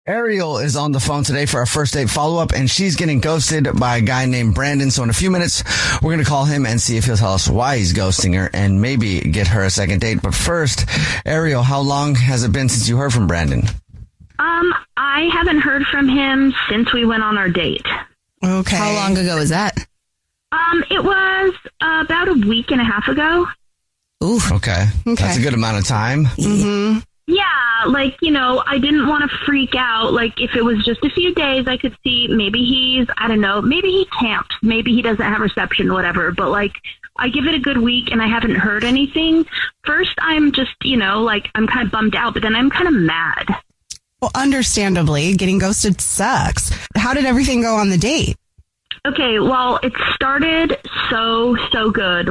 Ariel is on the phone today for our first date follow-up, and she's getting ghosted by a guy named Brandon. So in a few minutes, we're going to call him and see if he'll tell us why he's ghosting her and maybe get her a second date. But first, Ariel, how long has it been since you heard from Brandon? I haven't heard from him since we went on our date. Okay. How long ago was that? It was about a week and a half ago. Ooh. Okay. That's a good amount of time. Mm-hmm. Yeah, I didn't want to freak out. Like, if it was just a few days, I could see maybe maybe he camped. Maybe he doesn't have reception, whatever. But, I give it a good week and I haven't heard anything. First, I'm just, I'm kind of bummed out, but then I'm kind of mad. Well, understandably, getting ghosted sucks. How did everything go on the date? Okay, well, it started so good.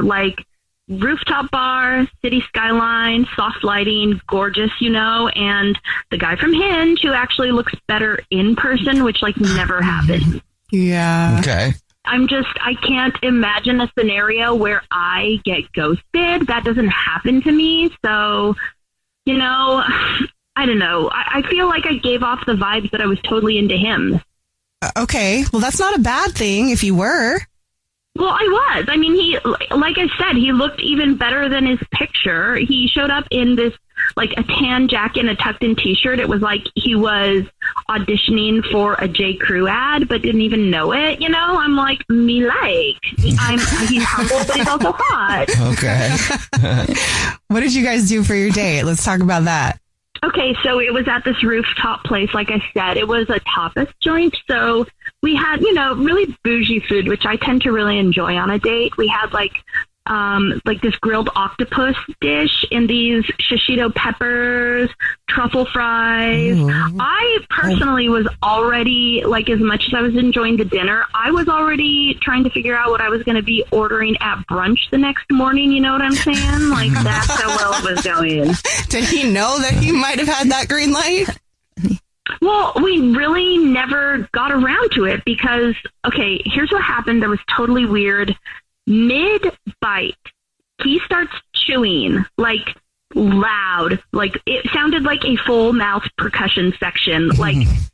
Rooftop bar, city skyline, soft lighting, gorgeous, and the guy from Hinge who actually looks better in person, which never happened. Yeah. Okay. I can't imagine a scenario where I get ghosted. That doesn't happen to me. So, I don't know. I feel like I gave off the vibes that I was totally into him. Okay. Well, that's not a bad thing if you were. Well, I was. I mean, he, like I said, he looked even better than his picture. He showed up in this, a tan jacket and a tucked-in T-shirt. It was like he was auditioning for a J. Crew ad, but didn't even know it. I'm like, he's humble, but he's also hot. Okay. What did you guys do for your date? Let's talk about that. Okay, so it was at this rooftop place. Like I said, it was a tapas joint. So we had, really bougie food, which I tend to really enjoy on a date. We had this grilled octopus dish and these shishito peppers, truffle fries. Mm-hmm. I personally was already, as much as I was enjoying the dinner, I was already trying to figure out what I was going to be ordering at brunch the next morning. You know what I'm saying? That's how well it was going. Did he know that he might have had that green light? Well, we really never got around to it because, okay, here's what happened that was totally weird. Mid-bite, he starts chewing, loud. It sounded like a full mouth percussion section.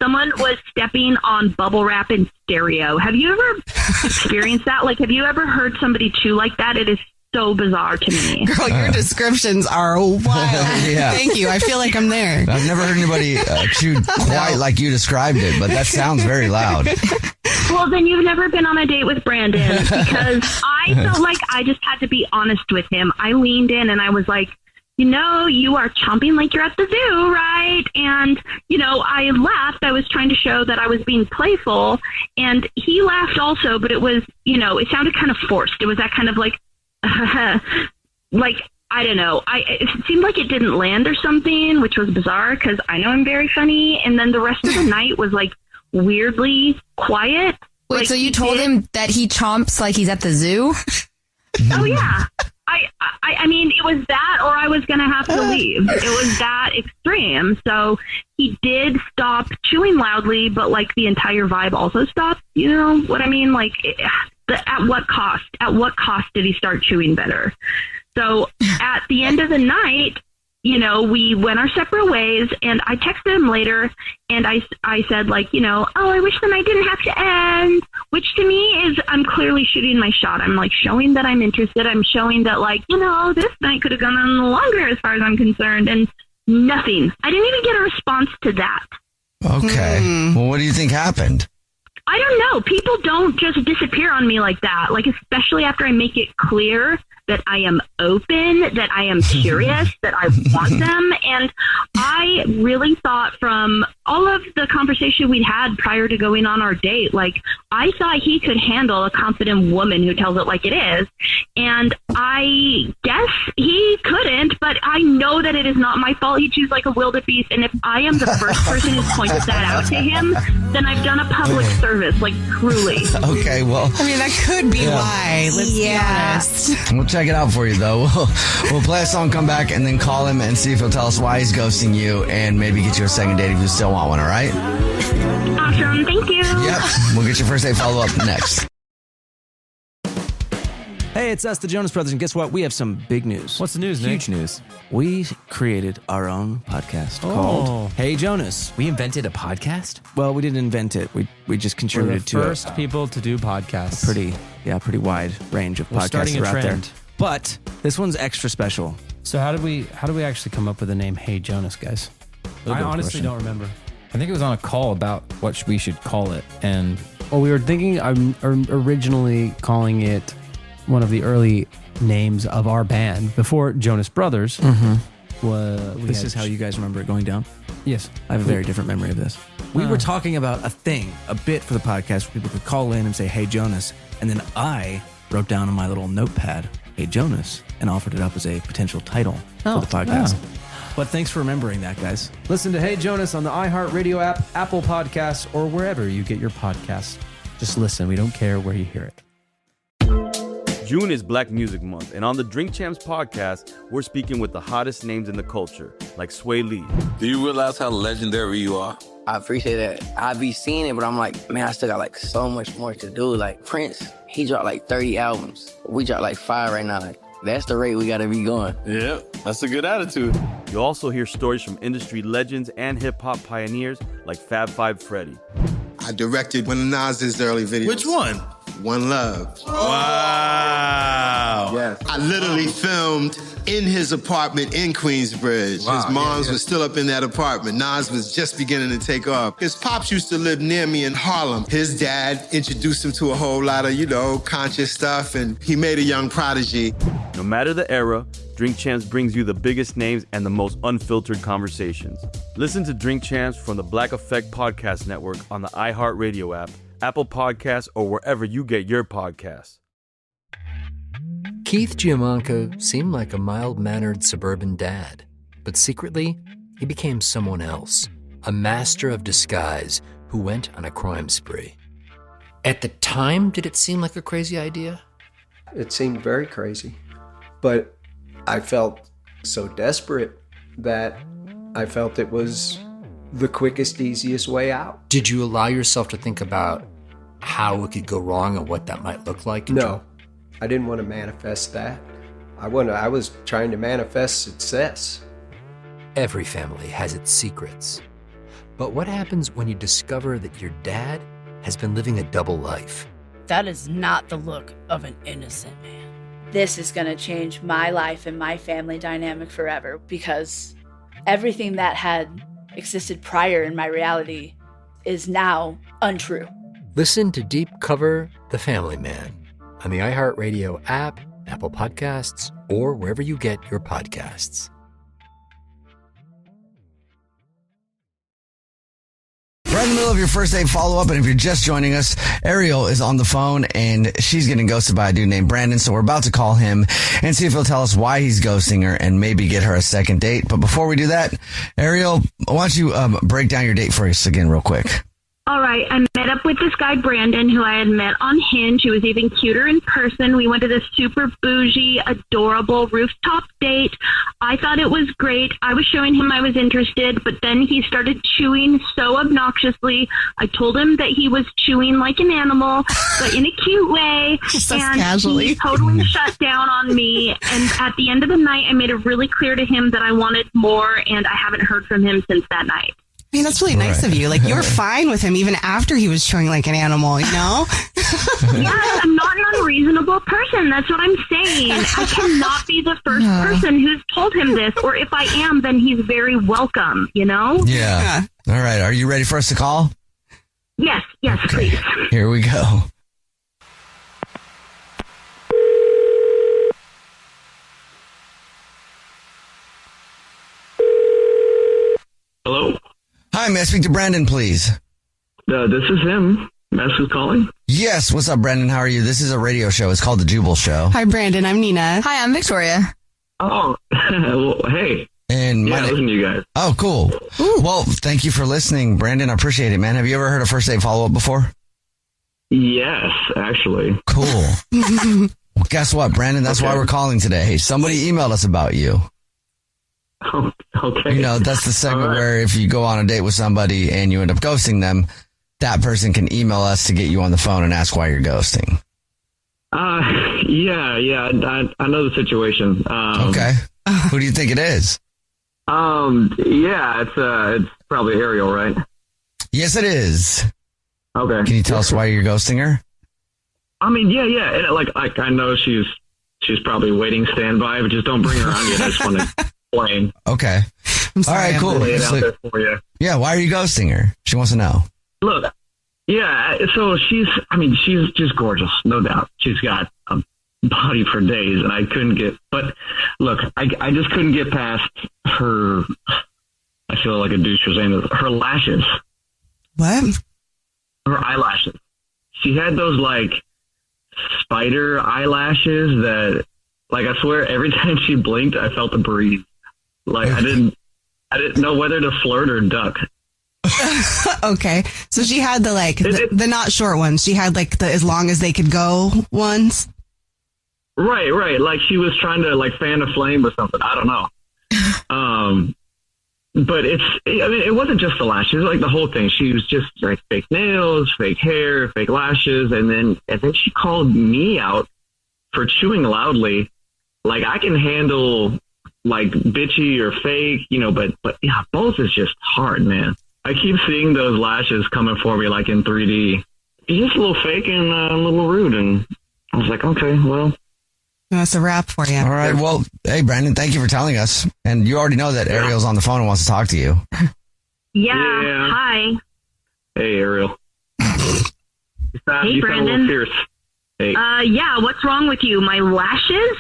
Someone was stepping on bubble wrap in stereo. Have you ever experienced that? Have you ever heard somebody chew like that? It is so bizarre to me. Girl, your descriptions are wild. Yeah. Thank you. I feel like I'm there. I've never heard anybody chew quite like you described it, but that sounds very loud. Well, then you've never been on a date with Brandon because I felt like I just had to be honest with him. I leaned in and I was like, you are chomping like you're at the zoo, right? And, I laughed. I was trying to show that I was being playful and he laughed also, but it was, it sounded kind of forced. It was that kind of I don't know. It seemed like it didn't land or something, which was bizarre because I know I'm very funny. And then the rest of the night was weirdly quiet. Wait, so you told him that he chomps like he's at the zoo? Oh yeah. I mean, it was that or I was going to have to leave. It was that extreme. So he did stop chewing loudly, but the entire vibe also stopped. You know what I mean? At what cost? At what cost did he start chewing better? So at the end of the night, we went our separate ways and I texted him later and I said oh, I wish the night didn't have to end, which to me is I'm clearly shooting my shot. I'm showing that I'm interested. I'm showing that this night could have gone on longer as far as I'm concerned and nothing. I didn't even get a response to that. Okay. Well, what do you think happened? I don't know. People don't just disappear on me like that. Especially after I make it clear that I am open, that I am curious, that I want them. And I really thought from all of the conversation we'd had prior to going on our date, I thought he could handle a confident woman who tells it like it is. And I guess he couldn't, but I know that it is not my fault. He chews like a wildebeest. And if I am the first person who's pointed that out to him, then I've done a public service, truly. Okay, well. I mean, that could be why. Let's be honest. We'll check it out for you, though. We'll play a song, come back, and then call him and see if he'll tell us why he's ghosting you and maybe get you a second date if you still want one, all right? Awesome. Thank you. Yep. We'll get your first date follow-up next. Hey, it's us, the Jonas Brothers, and guess what? We have some big news. What's the news, Nick? Huge news. We created our own podcast called Hey Jonas. We invented a podcast? Well, we didn't invent it. We just We're contributed the to first people to do podcasts. pretty wide range of We're podcasts starting a that are out there. trend. But this one's extra special. So how did we actually come up with the name Hey Jonas, guys? I honestly don't remember. I think it was on a call about what we should call it, and Well, we were thinking originally calling it one of the early names of our band before Jonas Brothers. This is how you guys remember it going down? Yes. I have a very different memory of this. We were talking about a bit for the podcast where people could call in and say, Hey Jonas. And then I wrote down on my little notepad, Hey Jonas, and offered it up as a potential title for the podcast. But thanks for remembering that, guys. Listen to Hey Jonas on the iHeartRadio app, Apple Podcasts, or wherever you get your podcasts. Just listen. We don't care where you hear it. June is Black Music Month, and on the Drink Champs podcast, we're speaking with the hottest names in the culture, like Sway Lee. Do you realize how legendary you are? I appreciate that. I be seeing it, but I'm like, man, I still got like so much more to do. Like Prince, he dropped like 30 albums. We dropped like 5 right now. Like, that's the rate we gotta be going. Yeah, that's a good attitude. You'll also hear stories from industry legends and hip-hop pioneers like Fab Five Freddy. I directed one of Nas's early videos. Which one? One Love. Wow. Yes. I literally filmed in his apartment in Queensbridge. Wow, his mom's was still up in that apartment. Nas was just beginning to take off. His pops used to live near me in Harlem. His dad introduced him to a whole lot of, conscious stuff, and he made a young prodigy. No matter the era, Drink Champs brings you the biggest names and the most unfiltered conversations. Listen to Drink Champs from the Black Effect Podcast Network on the iHeartRadio app, Apple Podcasts, or wherever you get your podcasts. Keith Giamanco seemed like a mild-mannered suburban dad, but secretly, he became someone else, a master of disguise who went on a crime spree. At the time, did it seem like a crazy idea? It seemed very crazy, but I felt so desperate that I felt it was the quickest, easiest way out. Did you allow yourself to think about how it could go wrong and what that might look like? No, I didn't want to manifest that. I was trying to manifest success. Every family has its secrets. But what happens when you discover that your dad has been living a double life? That is not the look of an innocent man. This is going to change my life and my family dynamic forever, because everything that had existed prior in my reality is now untrue. Listen to Deep Cover The Family Man on the iHeartRadio app, Apple Podcasts, or wherever you get your podcasts. Right in the middle of your first date follow-up, and if you're just joining us, Ariel is on the phone, and she's getting ghosted by a dude named Brandon, so we're about to call him and see if he'll tell us why he's ghosting her and maybe get her a second date. But before we do that, Ariel, why don't you break down your date for us again real quick? All right, I met up with this guy, Brandon, who I had met on Hinge. He was even cuter in person. We went to this super bougie, adorable rooftop date. I thought it was great. I was showing him I was interested, but then he started chewing so obnoxiously. I told him that he was chewing like an animal, but in a cute way. Just and casually. he totally shut down on me. And at the end of the night, I made it really clear to him that I wanted more, and I haven't heard from him since that night. I mean, that's really nice of you. Like, you were fine with him even after he was chewing like an animal, you know? Yes, I'm not an unreasonable person. That's what I'm saying. I cannot be the first person who's told him this, or if I am, then he's very welcome, you know? Yeah. All right. Are you ready for us to call? Yes, please. Here we go. Hello? Hi, may I speak to Brandon, please? This is him. Mass who's calling? Yes. What's up, Brandon? How are you? This is a radio show. It's called The Jubal Show. Hi, Brandon. I'm Nina. Hi, I'm Victoria. Oh, well, hey. And I listen to you guys. Oh, cool. Well, thank you for listening, Brandon. I appreciate it, man. Have you ever heard a first date follow-up before? Yes, actually. Cool. Well, guess what, Brandon? That's why we're calling today. Somebody emailed us about you. Oh, okay. You know, that's the segment where if you go on a date with somebody and you end up ghosting them, that person can email us to get you on the phone and ask why you're ghosting. Yeah. I know the situation. Okay. Who do you think it is? Yeah, it's probably Ariel, right? Yes, it is. Okay. Can you tell us why you're ghosting her? I mean, yeah. And like I know she's probably waiting standby, but just don't bring her on yet. I just want to explain. Okay. All right, cool. Lay it out there for you. Yeah, why are you ghosting her? She wants to know. Look, yeah, so she's just gorgeous, no doubt. She's got a body for days, and I couldn't get, but look, I just couldn't get past her, I feel like a douche for saying this, her lashes. What? Her eyelashes. She had those, like, spider eyelashes that, like, I swear, every time she blinked, I felt a breeze. Like, I didn't know whether to flirt or duck. Okay. So she had the not short ones. She had like the as long as they could go ones. Right. Like she was trying to like fan a flame or something. I don't know. But it wasn't just the lashes. It was like the whole thing. She was just like fake nails, fake hair, fake lashes. And then she called me out for chewing loudly. Like I can handle like bitchy or fake, but yeah, both is just hard, man. I keep seeing those lashes coming for me like in 3D. It's just a little fake and a little rude. And I was like, okay, well. That's a wrap for you. All right. Well, hey, Brandon, thank you for telling us. And you already know that Ariel's on the phone and wants to talk to you. Yeah. Hi. Hey, Ariel. Hey, you sound a Brandon. little fierce. Hey. Yeah, what's wrong with you? My lashes?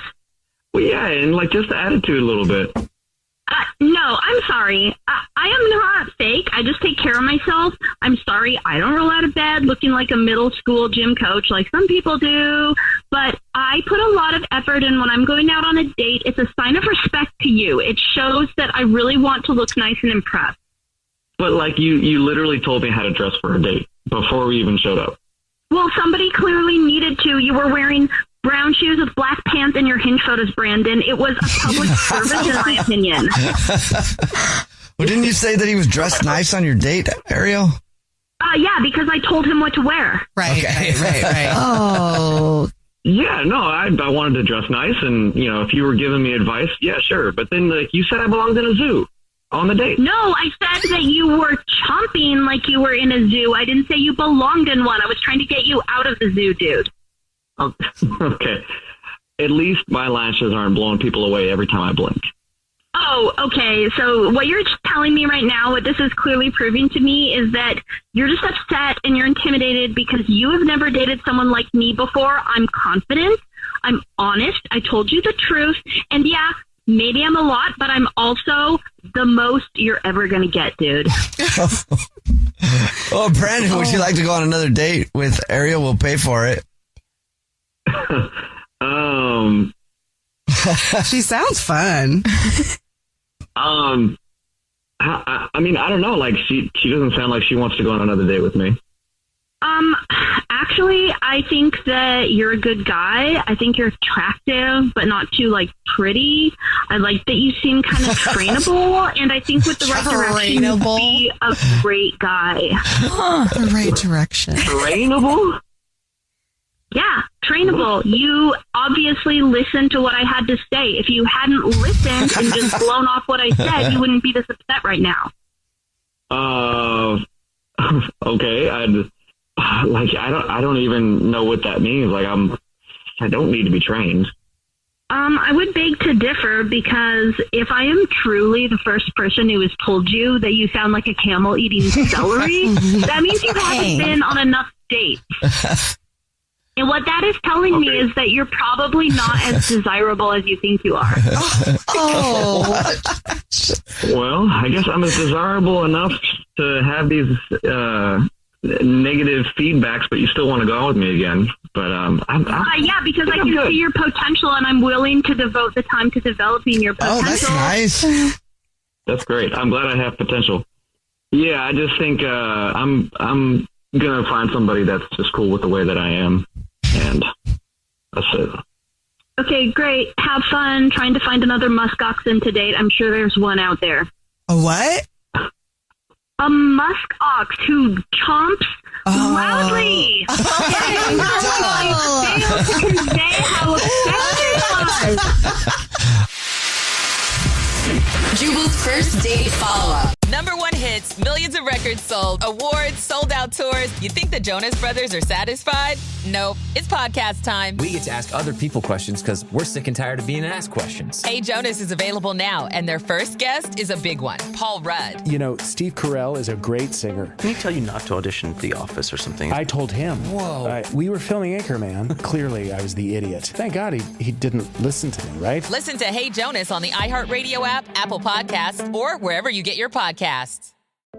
Well, yeah, and like just the attitude a little bit. No, I'm sorry. I am not fake. I just take care of myself. I'm sorry. I don't roll out of bed looking like a middle school gym coach like some people do. But I put a lot of effort in when I'm going out on a date. It's a sign of respect to you. It shows that I really want to look nice and impress. But like you literally told me how to dress for a date before we even showed up. Well, somebody clearly needed to. You were wearing brown shoes with black pants in your Hinge photos, Brandon. It was a public service, in my opinion. Well, didn't you say that he was dressed nice on your date, Ariel? Yeah, because I told him what to wear. Right. Oh. Yeah, no, I wanted to dress nice, and if you were giving me advice, yeah, sure. But then, like you said, I belonged in a zoo on the date. No, I said that you were chomping like you were in a zoo. I didn't say you belonged in one. I was trying to get you out of the zoo, dude. Okay. At least my lashes aren't blowing people away every time I blink. Oh, okay. So what you're telling me right now, what this is clearly proving to me is that you're just upset and you're intimidated because you have never dated someone like me before. I'm confident. I'm honest. I told you the truth. And yeah, maybe I'm a lot, but I'm also the most you're ever going to get, dude. Well, Brandon, would you like to go on another date with Ariel? We'll pay for it. She sounds fun. I mean, I don't know. Like she doesn't sound like she wants to go on another date with me. Actually, I think that you're a good guy. I think you're attractive, but not too pretty. I like that you seem kind of trainable, and I think with the right direction, you'd be a great guy. The right direction. Trainable? Yeah, trainable. You obviously listened to what I had to say. If you hadn't listened and just blown off what I said, you wouldn't be this upset right now. Okay. I don't even know what that means. Like I don't need to be trained. I would beg to differ because if I am truly the first person who has told you that you sound like a camel eating celery, that means you haven't been on enough dates. And what that is telling me is that you're probably not as desirable as you think you are. Oh. Well, I guess I'm as desirable enough to have these negative feedbacks, but you still want to go on with me again. But yeah, because I can see your potential, and I'm willing to devote the time to developing your potential. Oh, that's nice. That's great. I'm glad I have potential. Yeah, I just think I'm gonna find somebody that's just cool with the way that I am. And that's it. Okay, great. Have fun trying to find another musk oxen to date. I'm sure there's one out there. A what? A musk ox who chomps loudly. I failed to convey how guys. Jubal's first date follow-up. #1 hits, millions of records sold, awards, sold-out tours. You think the Jonas Brothers are satisfied? Nope. It's podcast time. We get to ask other people questions because we're sick and tired of being asked questions. Hey Jonas is available now, and their first guest is a big one, Paul Rudd. You know, Steve Carell is a great singer. Can he tell you not to audition at The Office or something? I told him. Whoa. We were filming Anchorman. Clearly, I was the idiot. Thank God he didn't listen to me, right? Listen to Hey Jonas on the iHeartRadio app, Apple Podcasts, or wherever you get your podcasts.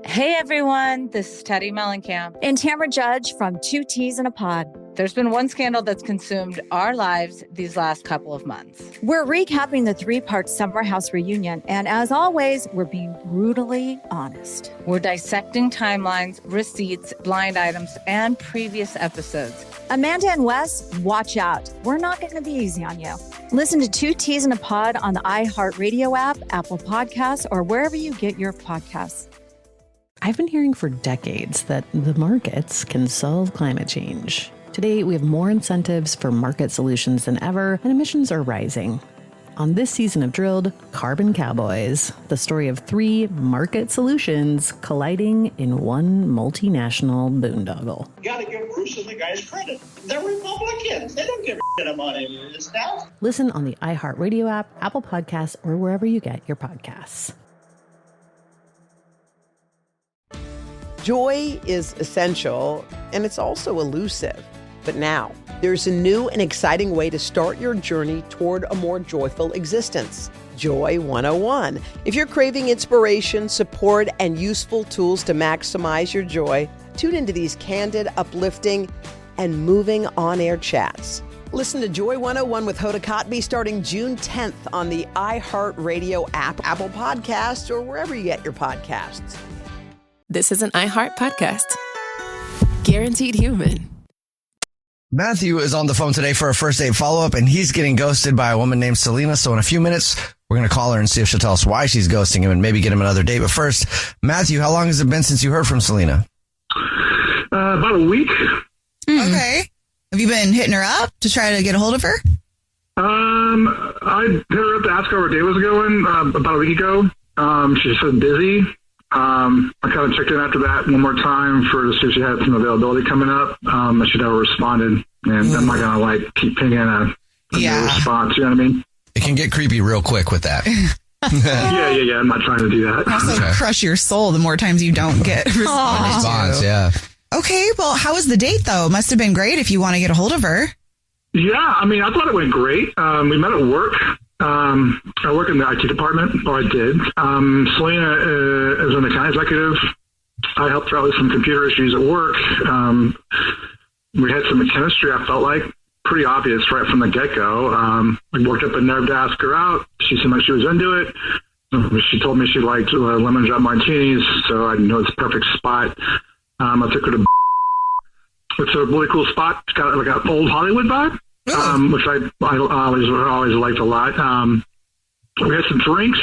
Hey everyone, this is Teddy Mellencamp and Tamara Judge from Two Teas in a Pod. There's been one scandal that's consumed our lives these last couple of months. We're recapping the 3-part Summer House reunion, and as always, we're being brutally honest. We're dissecting timelines, receipts, blind items, and previous episodes. Amanda and Wes, watch out. We're not going to be easy on you. Listen to Two Teas in a Pod on the iHeartRadio app, Apple Podcasts, or wherever you get your podcasts. I've been hearing for decades that the markets can solve climate change. Today, we have more incentives for market solutions than ever, and emissions are rising. On this season of Drilled, Carbon Cowboys, the story of 3 market solutions colliding in one multinational boondoggle. You gotta give Bruce and the guys credit. They're Republicans. They don't give a shit about any of this stuff. Listen on the iHeartRadio app, Apple Podcasts, or wherever you get your podcasts. Joy is essential, and it's also elusive. But now, there's a new and exciting way to start your journey toward a more joyful existence. Joy 101. If you're craving inspiration, support, and useful tools to maximize your joy, tune into these candid, uplifting, and moving on-air chats. Listen to Joy 101 with Hoda Kotb starting June 10th on the iHeartRadio app, Apple Podcasts, or wherever you get your podcasts. This is an iHeart podcast. Guaranteed human. Matthew is on the phone today for a first date follow-up, and he's getting ghosted by a woman named Selena. So in a few minutes, we're going to call her and see if she'll tell us why she's ghosting him and maybe get him another date. But first, Matthew, how long has it been since you heard from Selena? About a week. Okay. Have you been hitting her up to try to get a hold of her? I hit her up to ask how her day was going about a week ago. She said busy. I kind of checked in after that one more time to see if she had some availability coming up. She never responded, and I'm not gonna keep pinging a no response. You know what I mean? It can get creepy real quick with that. Yeah. I'm not trying to do that. Also crush your soul the more times you don't get response. Yeah. Okay, well, how was the date though? It must have been great if you want to get a hold of her. Yeah, I mean, I thought it went great. We met at work. I work in the IT department, or I did. Selena is an account executive. I helped her out with some computer issues at work. We had some chemistry, I felt like, pretty obvious right from the get-go. I worked up a nerve to ask her out. She seemed like she was into it. She told me she liked lemon drop martinis, so I know it's a perfect spot. I took her to it's a really cool spot. It's got like an old Hollywood vibe. Which I always liked a lot. We had some drinks.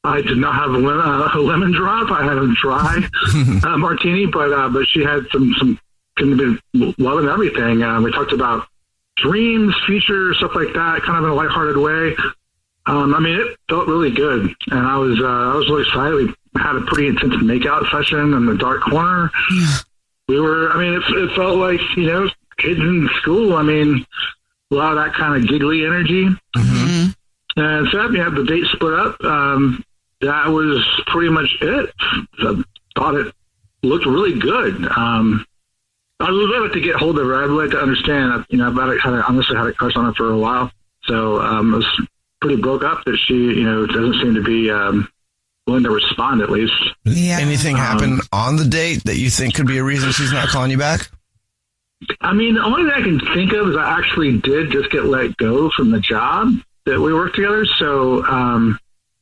I did not have a lemon drop. I had a dry martini, but she had some loving everything. We talked about dreams, future, stuff like that, kind of in a lighthearted way. I mean, it felt really good, and I was really excited. We had a pretty intense makeout session in the dark corner. We were. I mean, it felt like kids in school. I mean. A lot of that kind of giggly energy. Mm-hmm. And so we had the date split up. That was pretty much it. I thought it looked really good. I would love to get hold of her. I'd like to understand. I've honestly had a crush on her for a while. So I was pretty broke up that she, doesn't seem to be willing to respond at least. Yeah. Anything happened on the date that you think could be a reason she's not calling you back? I mean, the only thing I can think of is I actually did just get let go from the job that we worked together. So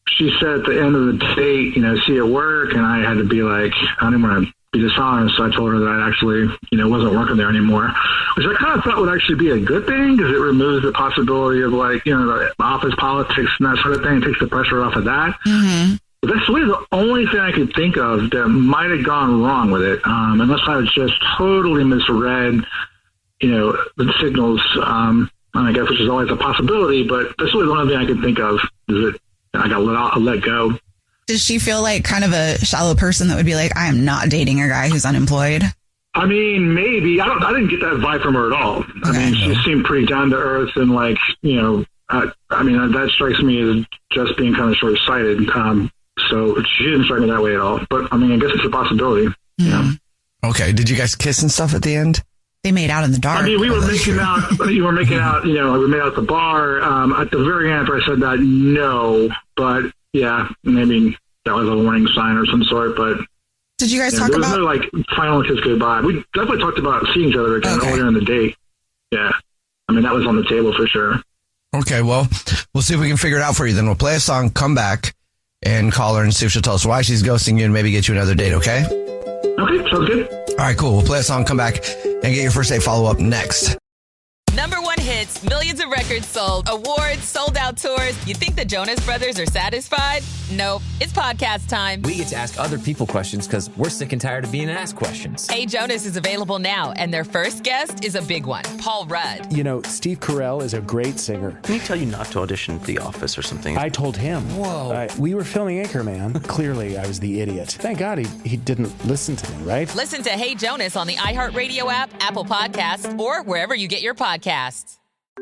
she said at the end of the date, see you at work. And I had to be like, I didn't want to be dishonest. So I told her that I actually, wasn't working there anymore, which I kind of thought would actually be a good thing because it removes the possibility of the office politics and that sort of thing. It takes the pressure off of that. Mm-hmm. That's really the only thing I could think of that might have gone wrong with it, unless I was just totally misread, the signals. I guess, which is always a possibility, but that's really the only thing I can think of is that I got let go. Does she feel like kind of a shallow person that would be like, I am not dating a guy who's unemployed? I mean, maybe. I didn't get that vibe from her at all. I mean, she seemed pretty down to earth and like, you know, I mean, that strikes me as just being kind of short-sighted. So she didn't strike me that way at all. But I mean, I guess it's a possibility. Yeah. Okay. Did you guys kiss and stuff at the end? They made out in the dark. I mean, we were making out. You were making out. You know, we made out at the bar. At the very end, after I said that, no. But yeah, maybe that was a warning sign or some sort. But did you guys talk about? There was no like final kiss goodbye. We definitely talked about seeing each other again earlier in the date. Yeah, I mean that was on the table for sure. Okay, well, we'll see if we can figure it out for you. Then we'll play a song, come back, and call her and see if she'll tell us why she's ghosting you and maybe get you another date. Okay? Okay, sounds good. All right, cool. We'll play a song, come back, and get your first date follow-up next. Number one hits, millions of records sold, awards, sold out tours. You think the Jonas Brothers are satisfied? Nope. It's podcast time. We get to ask other people questions because we're sick and tired of being asked questions. Hey Jonas is available now, and their first guest is a big one, Paul Rudd. You know, Steve Carell is a great singer. Can he tell you not to audition for The Office or something? I told him. Whoa. We were filming Anchorman. Clearly, I was the idiot. Thank God he didn't listen to me, right? Listen to Hey Jonas on the iHeartRadio app, Apple Podcasts, or wherever you get your podcasts.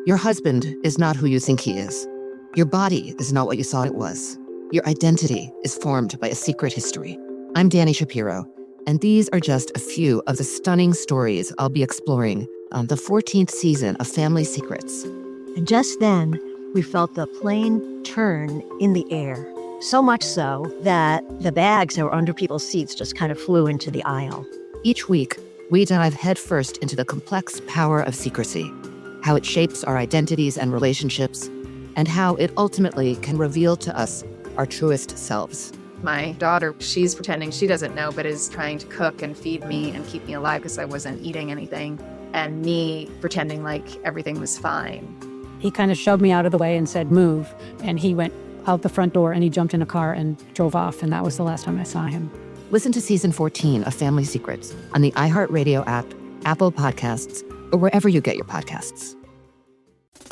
Your husband is not who you think he is. Your body is not what you thought it was. Your identity is formed by a secret history. I'm Danny Shapiro, and these are just a few of the stunning stories I'll be exploring on the 14th season of Family Secrets. And just then, we felt the plane turn in the air. So much so that the bags that were under people's seats just kind of flew into the aisle. Each week, we dive headfirst into the complex power of secrecy, how it shapes our identities and relationships, and how it ultimately can reveal to us our truest selves. My daughter, she's pretending she doesn't know, but is trying to cook and feed me and keep me alive because I wasn't eating anything, and me pretending like everything was fine. He kind of shoved me out of the way and said, move, and he went out the front door and he jumped in a car and drove off, and that was the last time I saw him. Listen to Season 14 of Family Secrets on the iHeartRadio app, Apple Podcasts, or wherever you get your podcasts.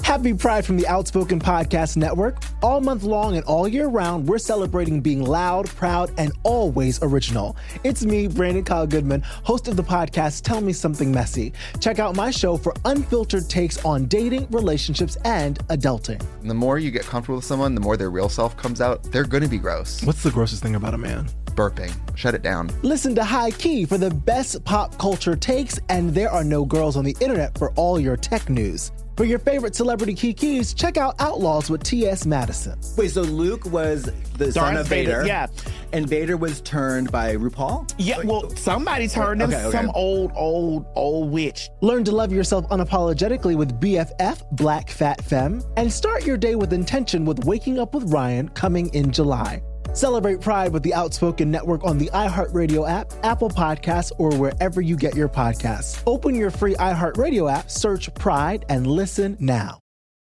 Happy Pride from the Outspoken Podcast Network. All month long and all year round, we're celebrating being loud, proud, and always original. It's me, Brandon Kyle Goodman, host of the podcast Tell Me Something Messy. Check out my show for unfiltered takes on dating, relationships, and adulting. The more you get comfortable with someone, the more their real self comes out. They're going to be gross. What's the grossest thing about a man? Burping. Shut it down. Listen to High Key for the best pop culture takes, and There Are No Girls on the Internet for all your tech news. For your favorite celebrity kikis, check out Outlaws with T.S. Madison. Wait, so Luke was the son of Vader? Yeah. And Vader was turned by RuPaul? Yeah, well, somebody turned him. Okay. Some old witch. Learn to love yourself unapologetically with BFF, Black Fat Femme. And start your day with intention with Waking Up with Ryan coming in July. Celebrate Pride with the Outspoken Network on the iHeartRadio app, Apple Podcasts, or wherever you get your podcasts. Open your free iHeartRadio app, search Pride, and listen now.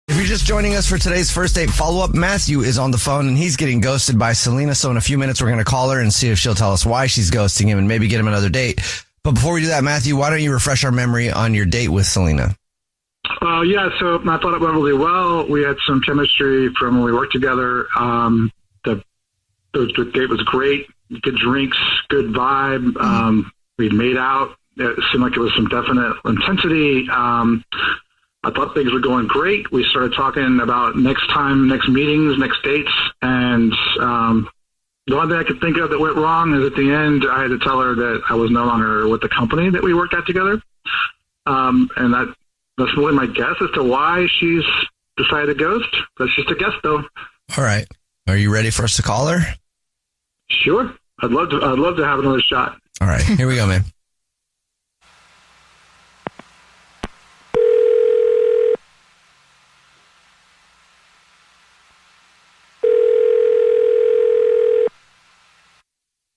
If you're just joining us for today's first date follow-up, Matthew is on the phone and he's getting ghosted by Selena. So in a few minutes, we're going to call her and see if she'll tell us why she's ghosting him and maybe get him another date. But before we do that, Matthew, why don't you refresh our memory on your date with Selena? Yeah, so I thought it went really well. We had some chemistry from when we worked together. The date was great. Good drinks, good vibe. We made out. It seemed like it was some definite intensity. I thought things were going great. We started talking about next meetings, next dates. And the only thing I could think of that went wrong is at the end, I had to tell her that I was no longer with the company that we worked at together. And that's really my guess as to why she's decided to ghost. That's just a guess, though. All right. Are you ready for us to call her? Sure. I'd love to have another shot. All right. Here we go, man.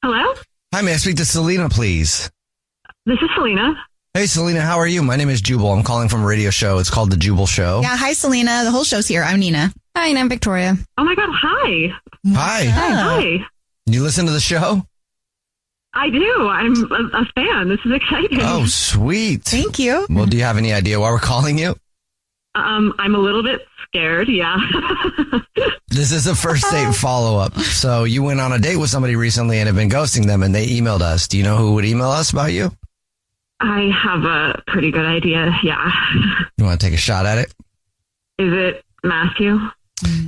Hello? Hi, may I speak to Selena, please? This is Selena. Hey, Selena, how are you? My name is Jubal. I'm calling from a radio show. It's called The Jubal Show. Yeah, hi, Selena. The whole show's here. I'm Nina. Hi, and I'm Victoria. Oh, my God. Hi. Hi. Hi. You listen to the show? I do. I'm a fan. This is exciting. Oh, sweet. Thank you. Well, do you have any idea why we're calling you? I'm a little bit scared. Yeah. This is a first date follow-up. So you went on a date with somebody recently and have been ghosting them, and they emailed us. Do you know who would email us about you? I have a pretty good idea. Yeah. You want to take a shot at it? Is it Matthew?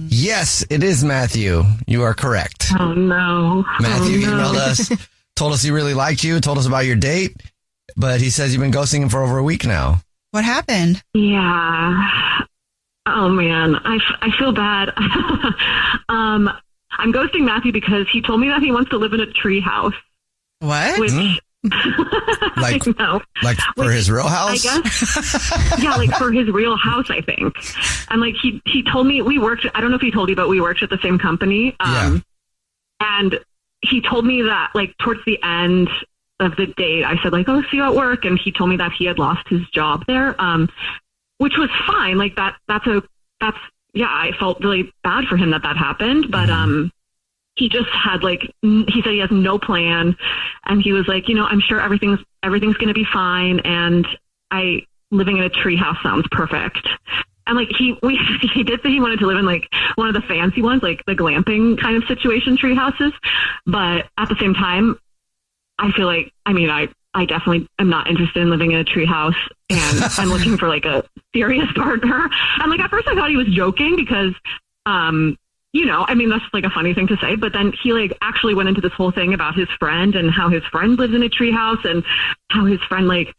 Yes, it is Matthew. You are correct. Oh, no. Matthew emailed us, told us he really liked you, told us about your date, but he says you've been ghosting him for over a week now. What happened? Yeah. Oh, man. I feel bad. I'm ghosting Matthew because he told me that he wants to live in a tree house. What? Which... Like for his real house? I guess. Yeah, like for his real house, I think. And like he told me I don't know if he told you, but we worked at the same company. And he told me that like towards the end of the date, I said like, oh, see you at work. And he told me that he had lost his job there, which was fine. Like I felt really bad for him that happened. But, he just had he said he has no plan, and he was like, I'm sure everything's going to be fine. And living in a tree house sounds perfect. And like he did say he wanted to live in like one of the fancy ones, like the glamping kind of situation tree houses. But at the same time, I feel like, I definitely am not interested in living in a tree house, and I'm looking for like a serious partner. And like at first I thought he was joking because, that's like a funny thing to say, but then he like actually went into this whole thing about his friend and how his friend lives in a treehouse and how his friend like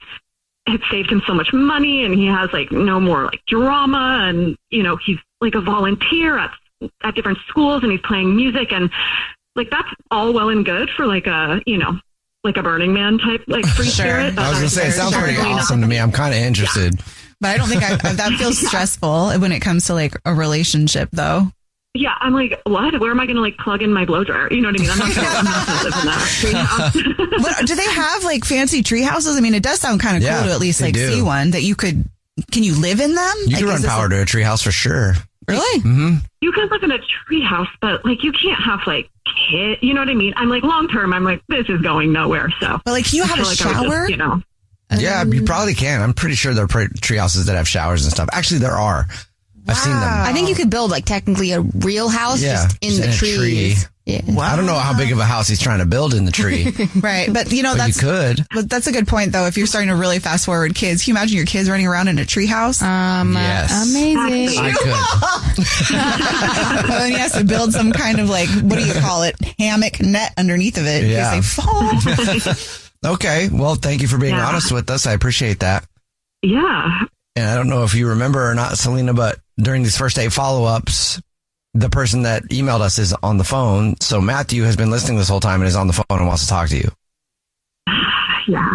had saved him so much money and he has like no more like drama, and he's like a volunteer at different schools and he's playing music, and like that's all well and good for like a like a Burning Man type like free spirit. I was gonna say it sounds pretty awesome to me. I'm kind of interested, but I don't think that feels stressful when it comes to like a relationship though. Yeah, I'm like, what? Where am I going to like plug in my blow dryer? You know what I mean? I'm not going to live in that treehouse. But do they have like fancy tree houses? I mean, it does sound kind of cool to at least like see one that you could. Can you live in them? You can run power to a tree house for sure. Really? Mm-hmm. You can live in a tree house, but like you can't have like kids. You know what I mean? I'm like long term. I'm like this is going nowhere. So, but like, can you have a shower? Yeah, you probably can. I'm pretty sure there are tree houses that have showers and stuff. Actually, there are. I've seen them. I think you could build like technically a real house just in the trees. Yeah. Wow. I don't know how big of a house he's trying to build in the tree. Right. But you could. But that's a good point though. If you're starting to really fast forward kids, can you imagine your kids running around in a tree house? Yes. Amazing. I could. And he has to build some kind of like, what do you call it? Hammock net underneath of it in case they fall. Okay. Well, thank you for being honest with us. I appreciate that. Yeah. And I don't know if you remember or not, Selena, but during these first date follow-ups, the person that emailed us is on the phone. So Matthew has been listening this whole time and is on the phone and wants to talk to you. Yeah.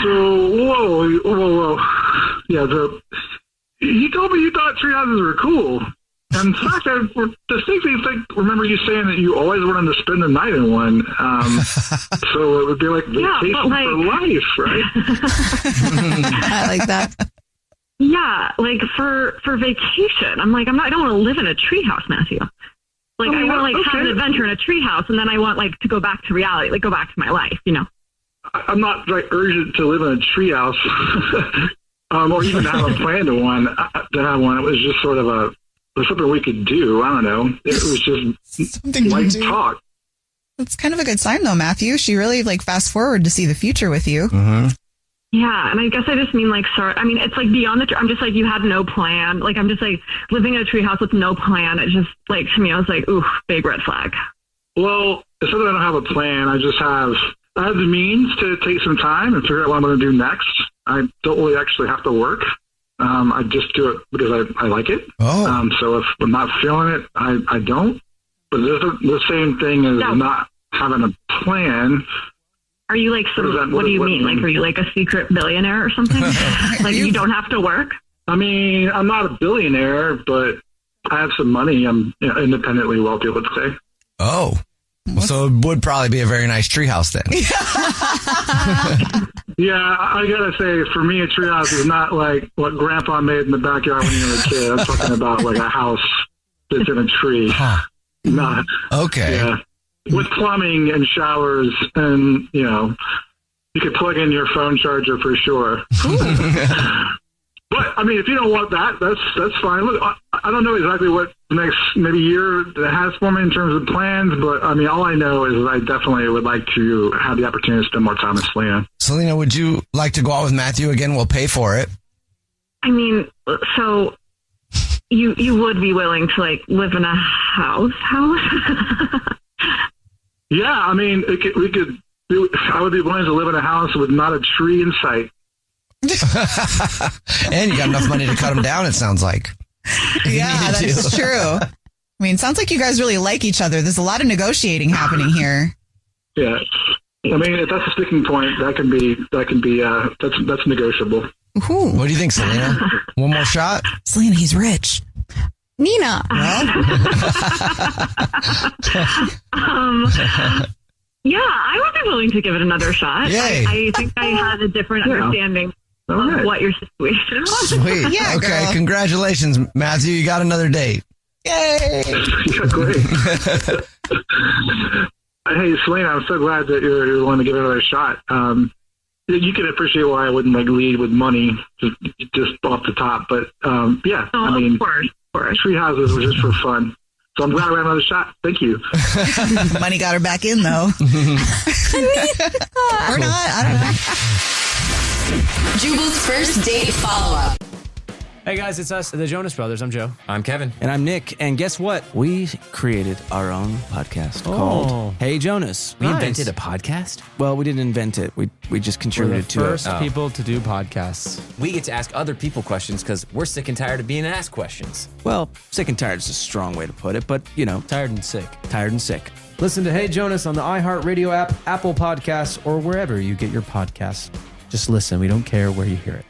So, whoa. Yeah, you told me you thought tree houses were cool. And in fact, I distinctly remember you saying that you always wanted to spend the night in one. So it would be like vacation for life, right? I like that. Yeah, like for vacation. I'm like, I don't want to live in a treehouse, Matthew. Like I want to like have an adventure in a treehouse, and then I want like to go back to reality, like go back to my life, I'm not like urgent to live in a treehouse, or even have a plan to one that I want. It was just sort of something we could do. I don't know. It was just something light talk. That's kind of a good sign, though, Matthew. She really like fast forward to see the future with you. Mm-hmm. Yeah, and I guess I just mean like, sorry. I mean, it's like beyond I'm just like, you had no plan. Like, I'm just like living in a treehouse with no plan. It just like to me, I was like, ooh, big red flag. Well, it's not that I don't have a plan. I have the means to take some time and figure out what I'm going to do next. I don't really actually have to work. I just do it because I like it. Oh. So if I'm not feeling it, I don't. But there's the same thing as not having a plan. Are you like what do you mean? Like, are you like a secret billionaire or something? Like you don't have to work? I mean, I'm not a billionaire, but I have some money. I'm independently wealthy, let's say. Oh. So it would probably be a very nice treehouse then. Yeah, I gotta say, for me, a treehouse is not like what Grandpa made in the backyard when you were a kid. I'm talking about like a house that's in a tree. Huh. Not okay. Yeah, with plumbing and showers, and you could plug in your phone charger for sure. But I mean, if you don't want that, that's fine. Look, I don't know exactly what the next maybe year that has for me in terms of plans, but I mean, all I know is that I definitely would like to have the opportunity to spend more time with Selena. Selena, would you like to go out with Matthew again? We'll pay for it. I mean, so you would be willing to like live in a house? Yeah, I mean, I would be willing to live in a house with not a tree in sight. And you got enough money to cut them down, it sounds like. Yeah, that's true. I mean, it sounds like you guys really like each other. There's a lot of negotiating happening here. Yeah. I mean, if that's a sticking point, that's negotiable. Ooh. What do you think, Selena? One more shot? Selena, he's rich. Nina. Yeah, I would be willing to give it another shot. I think I had a different understanding of what your situation was. Sweet. Yeah, okay, girl. Congratulations, Matthew. You got another date. Yay. Yeah, great. Hey, Selena, I'm so glad that you're willing to give it another shot. You can appreciate why I wouldn't lead with money just off the top, but yeah, I mean, of course. Tree houses were just for fun. So I'm glad we had another shot. Thank you. Money got her back in, though. Or not. I don't know. Jubal's first date follow-up. Hey guys, it's us, the Jonas Brothers. I'm Joe. I'm Kevin. And I'm Nick. And guess what? We created our own podcast called Hey Jonas. We invented a podcast? Well, we didn't invent it. We just contributed to it. We're the first people to do podcasts. We get to ask other people questions because we're sick and tired of being asked questions. Well, sick and tired is a strong way to put it, but, you know. Tired and sick. Tired and sick. Listen to Hey Jonas on the iHeartRadio app, Apple Podcasts, or wherever you get your podcasts. Just listen. We don't care where you hear it.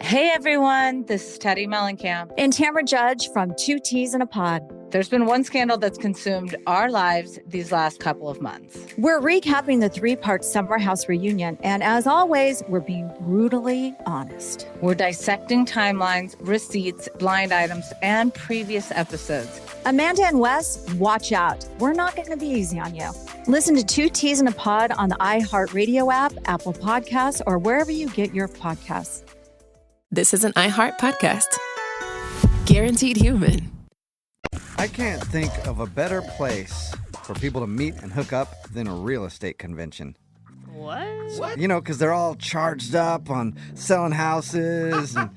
Hey everyone, this is Teddy Mellencamp and Tamara Judge from Two Teas in a Pod. There's been one scandal that's consumed our lives these last couple of months. We're recapping the 3-part Summer House reunion, and as always, we're being brutally honest. We're dissecting timelines, receipts, blind items, and previous episodes. Amanda and Wes, watch out. We're not going to be easy on you. Listen to Two Teas in a Pod on the iHeartRadio app, Apple Podcasts, or wherever you get your podcasts. This is an iHeart podcast. Guaranteed human. I can't think of a better place for people to meet and hook up than a real estate convention. What? You know, because they're all charged up on selling houses and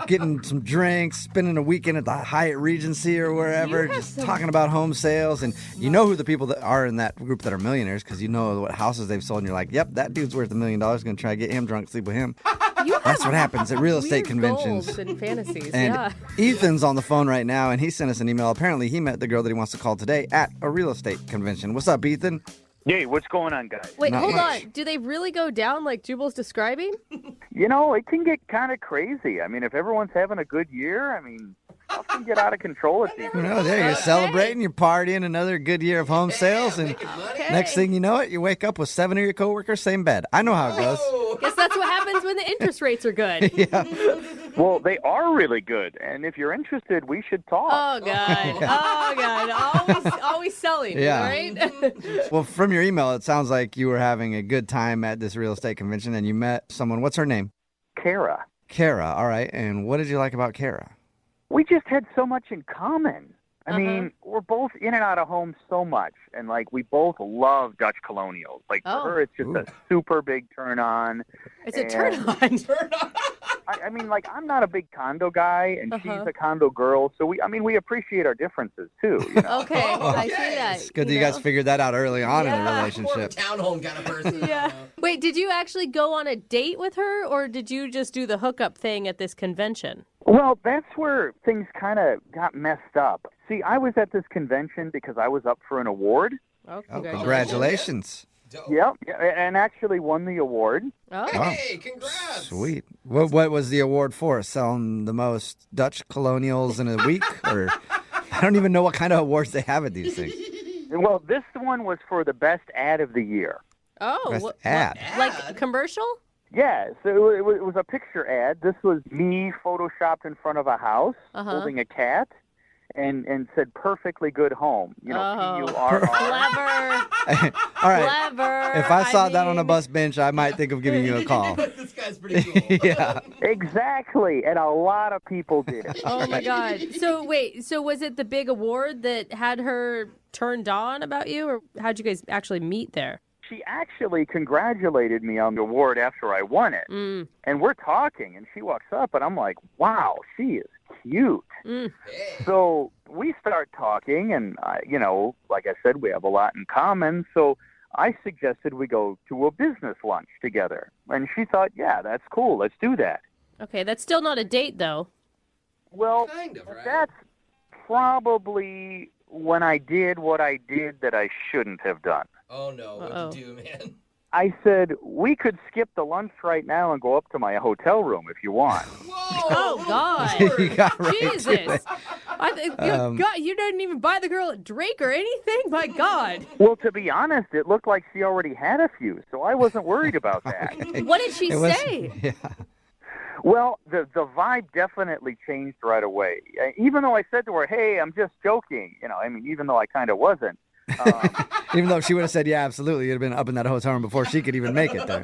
getting some drinks, spending a weekend at the Hyatt Regency or wherever, just talking about home sales. And you know who the people that are in that group that are millionaires because you know what houses they've sold. And you're like, yep, that dude's worth $1 million. Going to try to get him drunk, sleep with him. That's what happens at real estate conventions. Goals and fantasies, and yeah. Ethan's on the phone right now, and he sent us an email. Apparently, he met the girl that he wants to call today at a real estate convention. What's up, Ethan? Hey, what's going on, guys? Wait, hold on. Do they really go down like Jubal's describing? You know, it can get kind of crazy. I mean, if everyone's having a good year, I mean, stuff can get out of control at these. You know, there you're celebrating, you're partying, another good year of home sales, and next thing you know it, you wake up with 7 of your coworkers, same bed. I know how it goes. Guess that's what happens when the interest rates are good. Yeah. Well, they are really good, and if you're interested, we should talk. Oh God! Always selling. Yeah. Right. Well, from your email, it sounds like you were having a good time at this real estate convention, and you met someone. What's her name? Kara. Kara. All right. And what did you like about Kara? We just had so much in common. I mean, we're both in and out of home so much, and like we both love Dutch colonials. Like for her, it's just a super big turn on. It's a turn on. I mean, like I'm not a big condo guy, and she's a condo girl, so we appreciate our differences too. You know? Okay, I see that. It's good that you guys figured that out early on in the relationship. Townhome kind of person. Yeah. Wait, did you actually go on a date with her, or did you just do the hookup thing at this convention? Well, that's where things kind of got messed up. See, I was at this convention because I was up for an award. Oh, congratulations. Yep, and actually won the award. Oh. Hey, congrats. Sweet. What was the award for? Selling the most Dutch colonials in a week? Or I don't even know what kind of awards they have at these things. Well, this one was for the best ad of the year. Oh. Best ad? Like a commercial? Yeah, so it was a picture ad. This was me photoshopped in front of a house holding a cat and said perfectly good home. You know, P-U-R-R. Clever. All right. Clever. If I saw that on a bus bench, I might think of giving you a call. That's pretty cool. Yeah. Exactly. And a lot of people did. Oh, my God. So, wait. So, was it the big award that had her turned on about you? Or how'd you guys actually meet there? She actually congratulated me on the award after I won it. And we're talking, and she walks up, and I'm like, wow, she is cute. So we start talking, and, like I said, we have a lot in common. So I suggested we go to a business lunch together. And she thought, yeah, that's cool. Let's do that. Okay, that's still not a date, though. Well, Kind of, right? that's probably when I did what I did that I shouldn't have done. Oh, no. What'd you do, man? I said, we could skip the lunch right now and go up to my hotel room if you want. Oh, God. You got right to Jesus. it. God, you didn't even buy the girl a drink or anything? My God. Well, to be honest, it looked like she already had a few, so I wasn't worried about that. What did she say? Yeah. Well, the vibe definitely changed right away. Even though I said to her, hey, I'm just joking, even though I kind of wasn't. Even though she would have said, yeah, absolutely, you'd have been up in that hotel room before she could even make it there.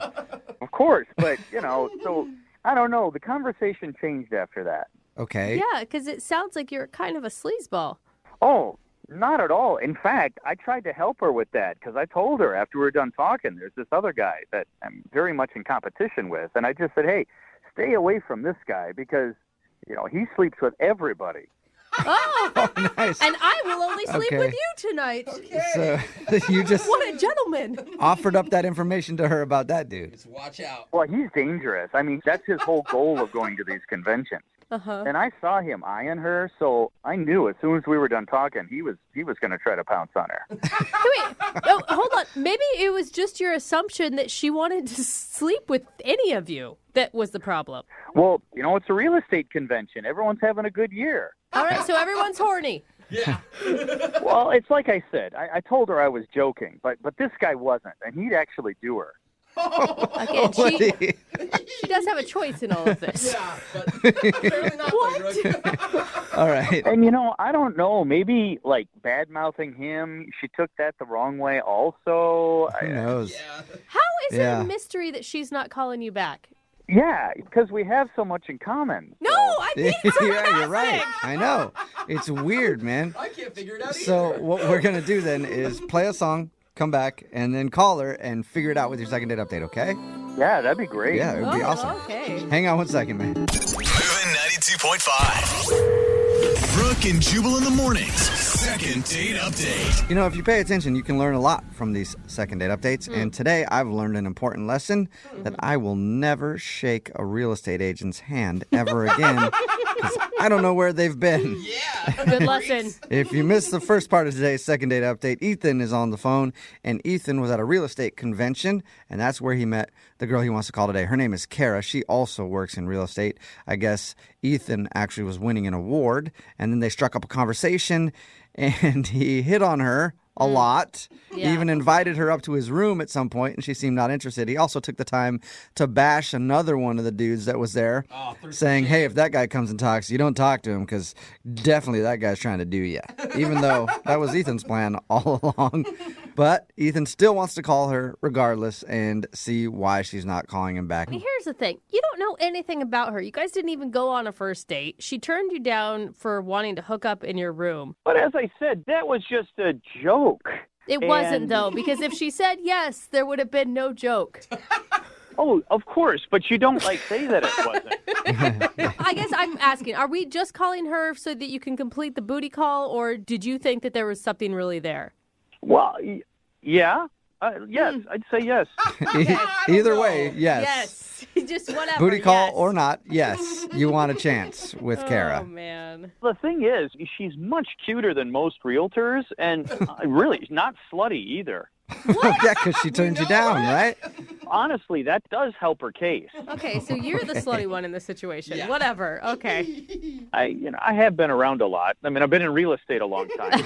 Of course, but, so I don't know. The conversation changed after that. Okay. Yeah, because it sounds like you're kind of a sleazeball. Oh, not at all. In fact, I tried to help her with that because I told her after we were done talking, there's this other guy that I'm very much in competition with. And I just said, hey, stay away from this guy because, he sleeps with everybody. Oh, nice. And I will only sleep Okay. with you tonight. So you just What a gentleman. offered up that information to her about that dude. Just watch out. Well, he's dangerous. I mean, that's his whole goal of going to these conventions. Uh-huh. And I saw him eyeing her, so I knew as soon as we were done talking, he was going to try to pounce on her. Wait, hold on. Maybe it was just your assumption that she wanted to sleep with any of you that was the problem. Well, it's a real estate convention. Everyone's having a good year. All right, so everyone's horny. Yeah. Well, it's like I said. I told her I was joking, but this guy wasn't, and he'd actually do her. Again, she does have a choice in all of this. Yeah, but apparently not. What? All right. And, I don't know. Maybe, bad-mouthing him, she took that the wrong way also. Who knows? Yeah. How is it a mystery that she's not calling you back? Yeah, because we have so much in common. No, I mean, Yeah, you're right. I know. It's weird, man. I can't figure it out So either. what we're going to do then is play a song, come back, and then call her and figure it out with your second date update, okay? Yeah, that'd be great. Yeah, it would be awesome. Okay. Hang on one second, man. Moving 92.5. Brooke and Jubal in the mornings. Second date update. If you pay attention, you can learn a lot from these second date updates. And today I've learned an important lesson that I will never shake a real estate agent's hand ever again because I don't know where they've been. Yeah. Good lesson. If you missed the first part of today's second date update, Ethan is on the phone, and Ethan was at a real estate convention, and that's where he met the girl he wants to call today. Her name is Kara. She also works in real estate. I guess Ethan actually was winning an award, and then they struck up a conversation, and he hit on her a lot. Yeah. He even invited her up to his room at some point, and she seemed not interested. He also took the time to bash another one of the dudes that was there, saying, hey, if that guy comes and talks, you don't talk to him because definitely that guy's trying to do you. Even though that was Ethan's plan all along. But Ethan still wants to call her regardless and see why she's not calling him back. Here's the thing. You don't know anything about her. You guys didn't even go on a first date. She turned you down for wanting to hook up in your room. But as I said, that was just a joke. It wasn't, though, because if she said yes, there would have been no joke. Oh, of course, but you don't say that it wasn't. I guess I'm asking, are we just calling her so that you can complete the booty call, or did you think that there was something really there? Well, yeah. Yes, I'd say yes. Either way, yes. Yes. Just whatever. Booty call yes. or not, yes. You want a chance with Kara. Oh, man. The thing is, she's much cuter than most realtors, and really not slutty either. Yeah, because she turned you down, right? Honestly, that does help her case. Okay, so you're the slutty one in this situation. Yeah. Whatever. Okay. I have been around a lot. I mean, I've been in real estate a long time,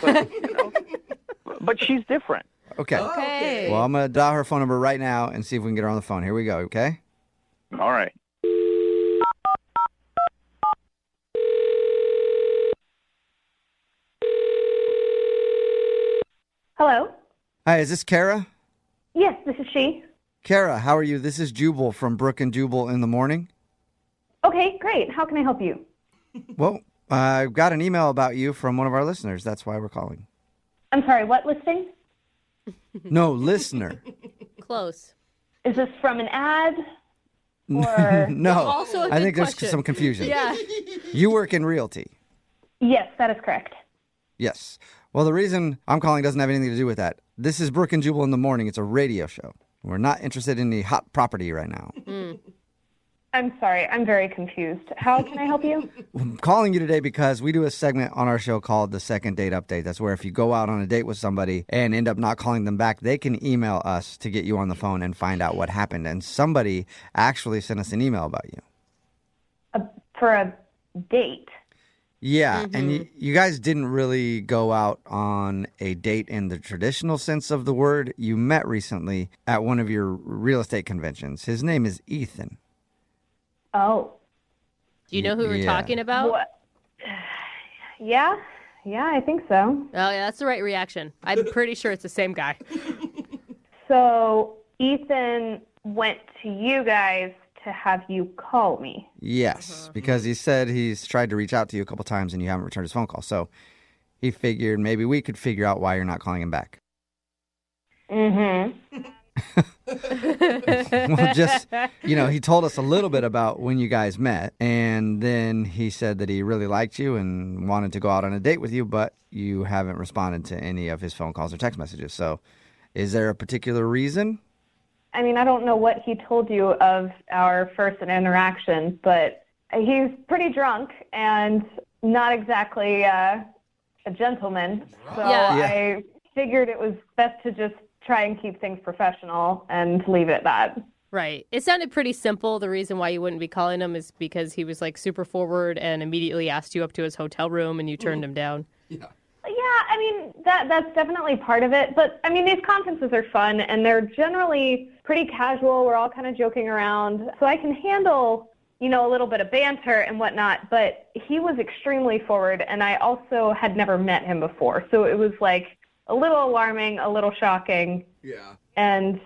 but she's different. Okay. Okay. Well, I'm going to dial her phone number right now and see if we can get her on the phone. Here we go, okay? All right. Hello? Hi, is this Kara? Yes, this is she. Kara, how are you? This is Jubal from Brooke and Jubal in the morning. Okay, great. How can I help you? Well, I got an email about you from one of our listeners. That's why we're calling. I'm sorry, what listing? No, listener. Close. Is this from an ad? Or No, Also a I good think question. there's some confusion. Yeah. You work in realty. Yes, that is correct. Yes. Well, the reason I'm calling doesn't have anything to do with that. This is Brooke and Jubal in the morning. It's a radio show. We're not interested in the hot property right now. I'm sorry, I'm very confused. How can I help you? I'm calling you today because we do a segment on our show called the Second Date Update. That's where if you go out on a date with somebody and end up not calling them back, they can email us to get you on the phone and find out what happened. And somebody actually sent us an email about you. For a date? Yeah, and you guys didn't really go out on a date in the traditional sense of the word. You met recently at one of your real estate conventions. His name is Ethan. Oh. Do you know who we're talking about? What? Yeah, I think so. Oh, yeah, that's the right reaction. I'm pretty sure it's the same guy. So Ethan went to you guys to have you call me. Yes, because he said he's tried to reach out to you a couple times and you haven't returned his phone call. So he figured maybe we could figure out why you're not calling him back. Well, just, he told us a little bit about when you guys met, and then he said that he really liked you and wanted to go out on a date with you, but you haven't responded to any of his phone calls or text messages. So is there a particular reason? I mean, I don't know what he told you of our first interaction, but he's pretty drunk and not exactly a gentleman. So I figured it was best to just try and keep things professional and leave it at that. Right. It sounded pretty simple. The reason why you wouldn't be calling him is because he was like super forward and immediately asked you up to his hotel room and you turned him down. Yeah, I mean, that's definitely part of it. But, I mean, these conferences are fun, and they're generally pretty casual. We're all kind of joking around. So I can handle, a little bit of banter and whatnot. But he was extremely forward, and I also had never met him before. So it was, like, a little alarming, a little shocking. Yeah. And,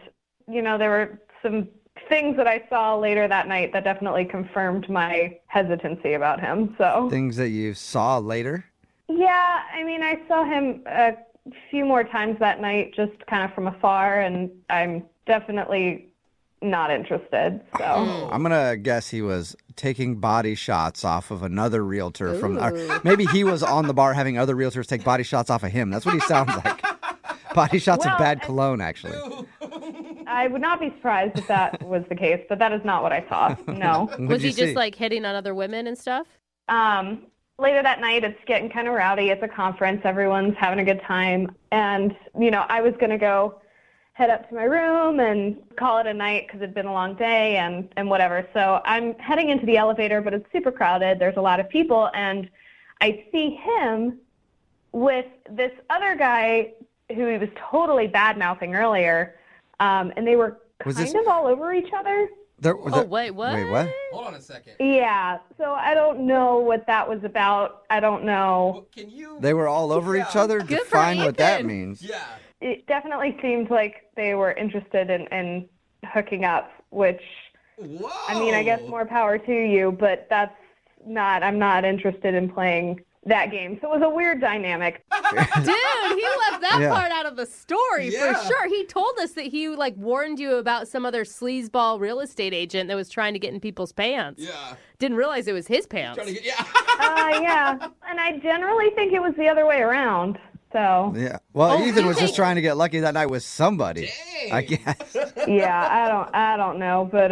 there were some things that I saw later that night that definitely confirmed my hesitancy about him. So Things that you saw later? Yeah, I mean, I saw him a few more times that night, just kind of from afar, and I'm definitely not interested. So I'm going to guess he was taking body shots off of another realtor maybe he was on the bar having other realtors take body shots off of him. That's what he sounds like. Body shots of bad cologne, actually. I would not be surprised if that was the case, but that is not what I saw. No. Was he just like hitting on other women and stuff? Later that night, it's getting kind of rowdy. It's a conference. Everyone's having a good time. And, I was going to go head up to my room and call it a night because it'd been a long day and whatever. So I'm heading into the elevator, but it's super crowded. There's a lot of people. And I see him with this other guy who he was totally bad-mouthing earlier. And they were kind of all over each other. Wait, what? Wait, what? Hold on a second. Yeah, so I don't know what that was about. I don't know. They were all over each other? Define what that means. Yeah. It definitely seemed like they were interested in hooking up, which, I mean, I guess more power to you, but I'm not interested in playing that game. So it was a weird dynamic. Dude, he left that part out of the story for sure. He told us that he warned you about some other sleazeball real estate agent that was trying to get in people's pants. Yeah. Didn't realize it was his pants. Yeah. And I generally think it was the other way around. So yeah. Well, Ethan was just trying to get lucky that night with somebody. Dang. I guess. Yeah, I don't know, but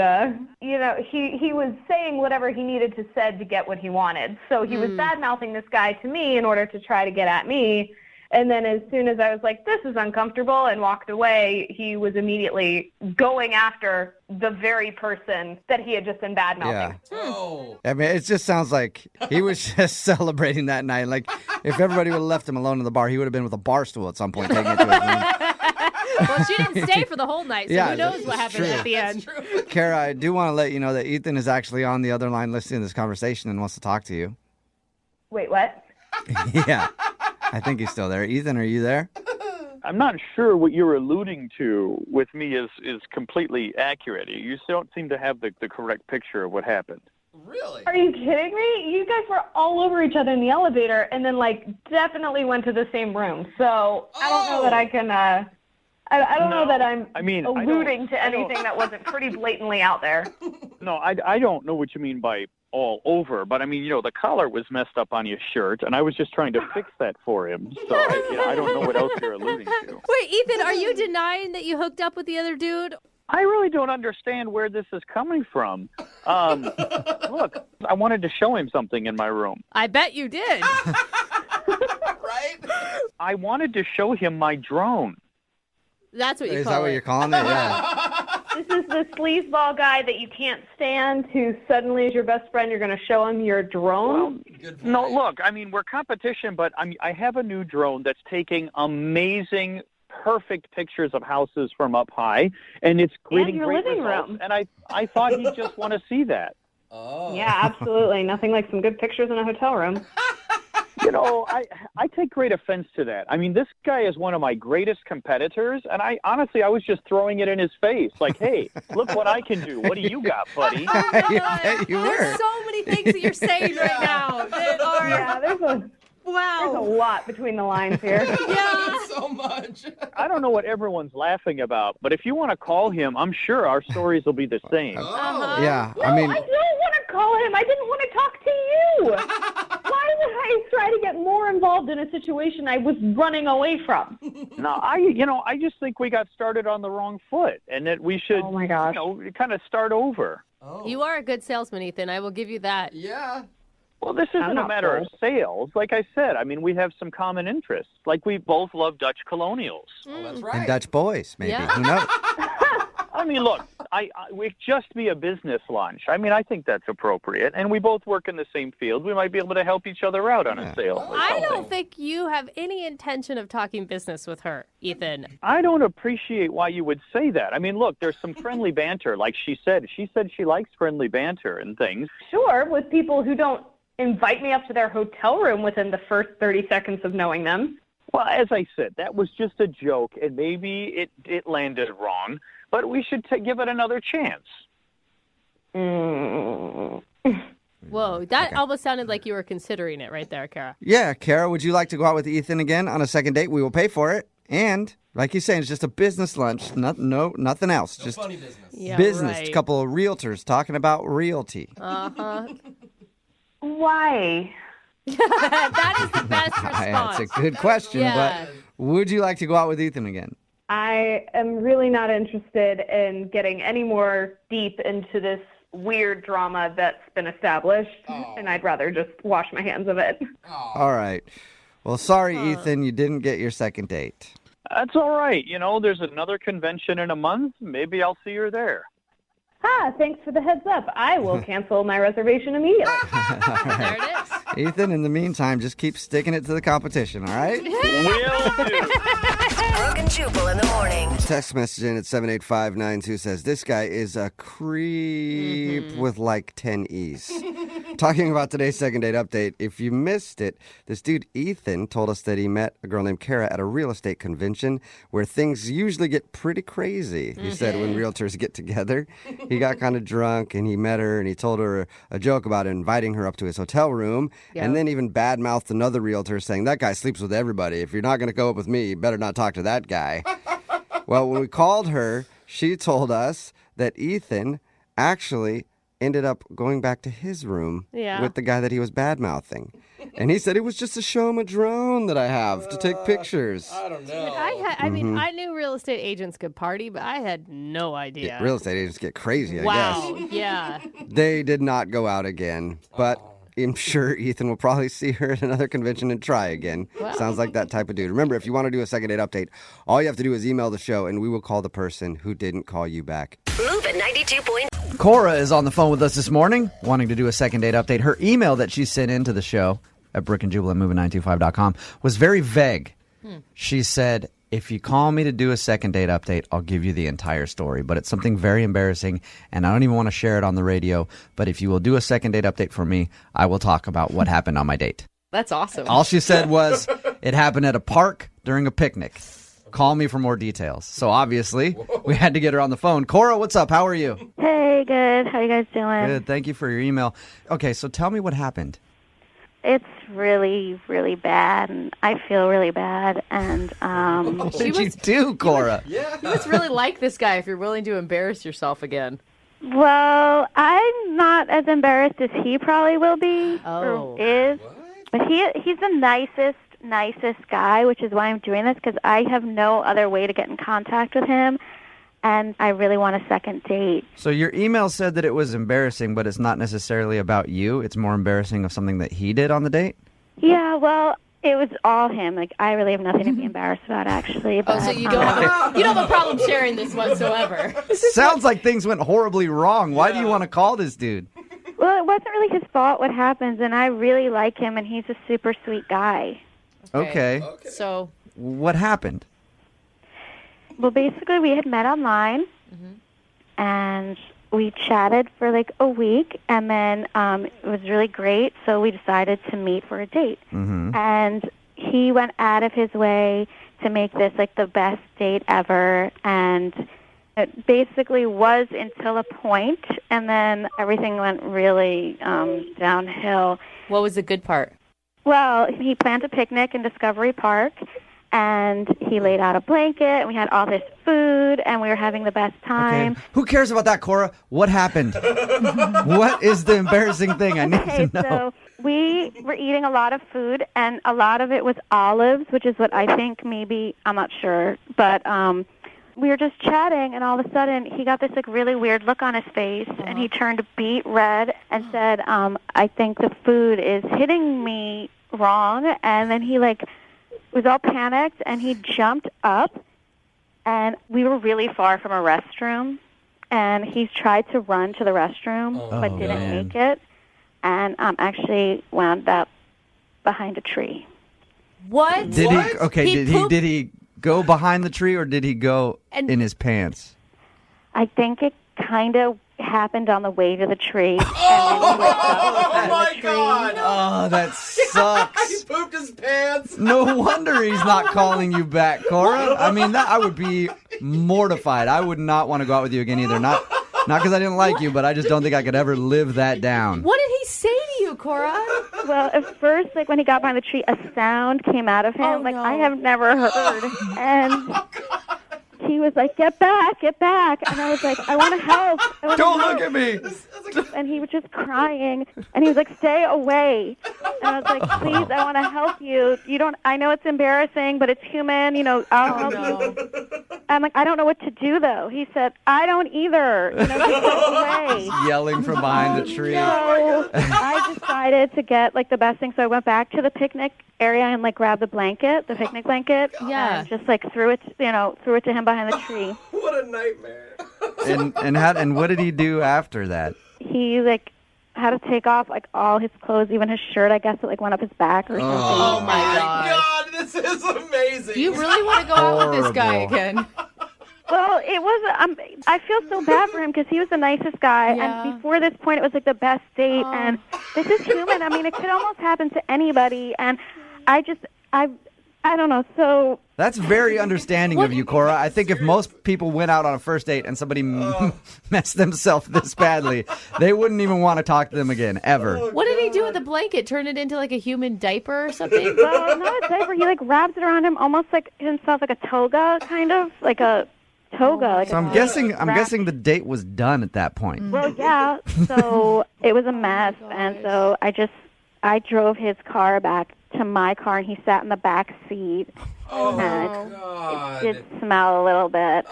he was saying whatever he needed to say to get what he wanted. So he was bad-mouthing this guy to me in order to try to get at me. And then as soon as I was like, this is uncomfortable, and walked away, he was immediately going after the very person that he had just been bad-mouthing. Yeah. Oh. I mean, it just sounds like he was just celebrating that night. Like, if everybody would have left him alone in the bar, he would have been with a bar stool at some point taking it to his room. Well, she didn't stay for the whole night, so who knows what happened at the end. Kara, I do want to let you know that Ethan is actually on the other line listening to this conversation and wants to talk to you. Wait, what? Yeah. I think he's still there. Ethan, are you there? I'm not sure what you're alluding to with me is completely accurate. You don't seem to have the correct picture of what happened. Really? Are you kidding me? You guys were all over each other in the elevator and then, like, definitely went to the same room. So I don't know that I can, I don't know that I'm alluding to anything that wasn't pretty blatantly out there. No, I don't know what you mean by all over, but I mean, the collar was messed up on your shirt, and I was just trying to fix that for him. So I don't know what else you're alluding to. Wait, Ethan, are you denying that you hooked up with the other dude? I really don't understand where this is coming from. Look, I wanted to show him something in my room. I bet you did. Right? I wanted to show him my drone. That's what you Is call that what it. you're calling it? Yeah. This is the sleazeball guy that you can't stand who suddenly is your best friend. You're going to show him your drone? No, look, I mean, we're competition, but I have a new drone that's taking amazing, perfect pictures of houses from up high, and it's creating your great living results. room. And I thought he'd just want to see that. Oh. Yeah, absolutely. Nothing like some good pictures in a hotel room. I take great offense to that. I mean, this guy is one of my greatest competitors, and I was just throwing it in his face. Like, hey, look what I can do. What do you got, buddy? There's so many things that you're saying right now that are... Yeah, there's a lot between the lines here. Yeah. So much. I don't know what everyone's laughing about, but if you want to call him, I'm sure our stories will be the same. Yeah, No, I don't want to call him. I didn't want to talk to you. Why would I try to get more involved in a situation I was running away from? No, I just think we got started on the wrong foot, and that we should, kind of start over. You are a good salesman, Ethan. I will give you that. Yeah. Well, this isn't a matter of sales. Like I said, I mean, we have some common interests. Like we both love Dutch colonials. Oh, that's right. And Dutch boys, maybe. Yeah. Who knows? I mean, look, we just be a business lunch. I mean, I think that's appropriate. And we both work in the same field. We might be able to help each other out on a sale. I don't think you have any intention of talking business with her, Ethan. I don't appreciate why you would say that. I mean, look, there's some friendly banter. Like she said she likes friendly banter and things. Sure, with people who don't invite me up to their hotel room within the first 30 seconds of knowing them. Well, as I said, that was just a joke, and maybe it landed wrong, but we should give it another chance. Whoa, that almost sounded like you were considering it right there, Kara. Yeah, Kara, would you like to go out with Ethan again on a second date? We will pay for it. And, like you're saying, it's just a business lunch. Nothing else. No just funny business. Yeah, business. right. A couple of realtors talking about realty. Uh-huh. Why? That is the best response. That's a good question, Yeah. but would you like to go out with Ethan again? I am really not interested in getting any more deep into this weird drama that's been established, and I'd rather just wash my hands of it. All right. Well, sorry, Ethan, you didn't get your second date. That's all right. There's another convention in a month. Maybe I'll see her there. Thanks for the heads up. I will cancel my reservation immediately. There it is. Ethan, in the meantime, just keep sticking it to the competition, all right? Will do. Brooke and Jubal in the morning. Text message in at 78592 says, this guy is a creep with like 10 E's. Talking about today's second date update, if you missed it, this dude Ethan told us that he met a girl named Kara at a real estate convention where things usually get pretty crazy. He said when realtors get together, he got kind of drunk and he met her and he told her a joke about inviting her up to his hotel room and then even badmouthed another realtor saying, that guy sleeps with everybody. If you're not going to go up with me, you better not talk to that guy. Well, when we called her, she told us that Ethan actually ended up going back to his room with the guy that he was bad-mouthing. And he said, it was just to show him a drone that I have to take pictures. I don't know. I mean, I knew real estate agents could party, but I had no idea. Yeah, real estate agents get crazy, I Wow, guess. yeah. They did not go out again, but I'm sure Ethan will probably see her at another convention and try again. Wow. Sounds like that type of dude. Remember, if you want to do a second date update, all you have to do is email the show, and we will call the person who didn't call you back. Move at 92. Cora is on the phone with us this morning, wanting to do a second date update. Her email that she sent into the show at Brooke and Jubal at moving925.com was very vague. She said, if you call me to do a second date update, I'll give you the entire story. But it's something very embarrassing, and I don't even want to share it on the radio. But if you will do a second date update for me, I will talk about what happened on my date. That's awesome. All she said was it happened at a park during a picnic. call me for more details. So obviously, we had to get her on the phone. Cora, what's up? How are you? Hey, good. How you guys doing? Good. Thank you for your email. Okay, so tell me what happened. It's really, really bad, and I feel really bad. And what did you do, Cora? You must really like this guy if you're willing to embarrass yourself again. Well, I'm not as embarrassed as he probably will be or is. But he's the nicest guy, which is why I'm doing this, because I have no other way to get in contact with him, and I really want a second date. So your email said that it was embarrassing, but it's not necessarily about you. It's more embarrassing of something that he did on the date? Yeah, well, it was all him. Like, I really have nothing to be embarrassed about, actually. But, so you don't have a problem sharing this whatsoever. Sounds like things went horribly wrong. Why do you want to call this dude? Well, it wasn't really his fault what happens, and I really like him, and he's a super sweet guy. Okay. So what happened? Well, basically, we had met online, and we chatted for like a week, and then it was really great, so we decided to meet for a date. And he went out of his way to make this like the best date ever, and it basically was until a point, and then everything went really downhill. What was the good part? Well, he planned a picnic in Discovery Park, and he laid out a blanket, and we had all this food, and we were having the best time. Okay. Who cares about that, Cora? What happened? What is the embarrassing thing? I need to know. So we were eating a lot of food, and a lot of it was olives, which is what I think maybe, I'm not sure, but we were just chatting, and all of a sudden he got this like really weird look on his face, and he turned beet red and said, I think the food is hitting me wrong. And then he like was all panicked, and he jumped up, and we were really far from a restroom, and he tried to run to the restroom but didn't make it, and actually wound up behind a tree. What? Did he go behind the tree, or did he go in his pants? I think it kind of happened on the way to the tree. Oh my God! Oh, that sucks. He pooped his pants. No wonder he's not calling you back, Cora. I mean, I would be mortified. I would not want to go out with you again either. Not because I didn't like you, but I just don't think I could ever live that down. What did he say to you, Cora? Well, at first, like when he got behind the tree, a sound came out of him I have never heard. And he was like, get back. And I was like, I want to help. Don't look at me. And he was just crying. And he was like, stay away. And I was like, please, I want to help you. I know it's embarrassing, but it's human. I'll help you. I'm like, I don't know what to do, though. He said, I don't either. Just go away. Yelling from behind the tree. So I decided to get like the best thing. So I went back to the picnic area and like grabbed the picnic blanket. Yeah. And just like threw it to him behind the tree. What a nightmare. And what did he do after that? He like had to take off like all his clothes, even his shirt. I guess it like went up his back or something. Oh my God, this is amazing. You really want to go out with this guy again? Well, it was. I feel so bad for him because he was the nicest guy, and before this point, it was like the best date. And this is human. I mean, it could almost happen to anybody. And I don't know. So that's very understanding of you, Cora. I think if most people went out on a first date and somebody messed themselves this badly, they wouldn't even want to talk to them again, ever. What did he do with the blanket? Turn it into like a human diaper or something? Well, not a diaper. He like wraps it around him, almost like himself, like a toga, kind of like a toga. So I'm guessing the date was done at that point. Well, yeah. So it was a mess, and so I drove his car back to my car, and he sat in the back seat. Oh, and God. It did smell a little bit.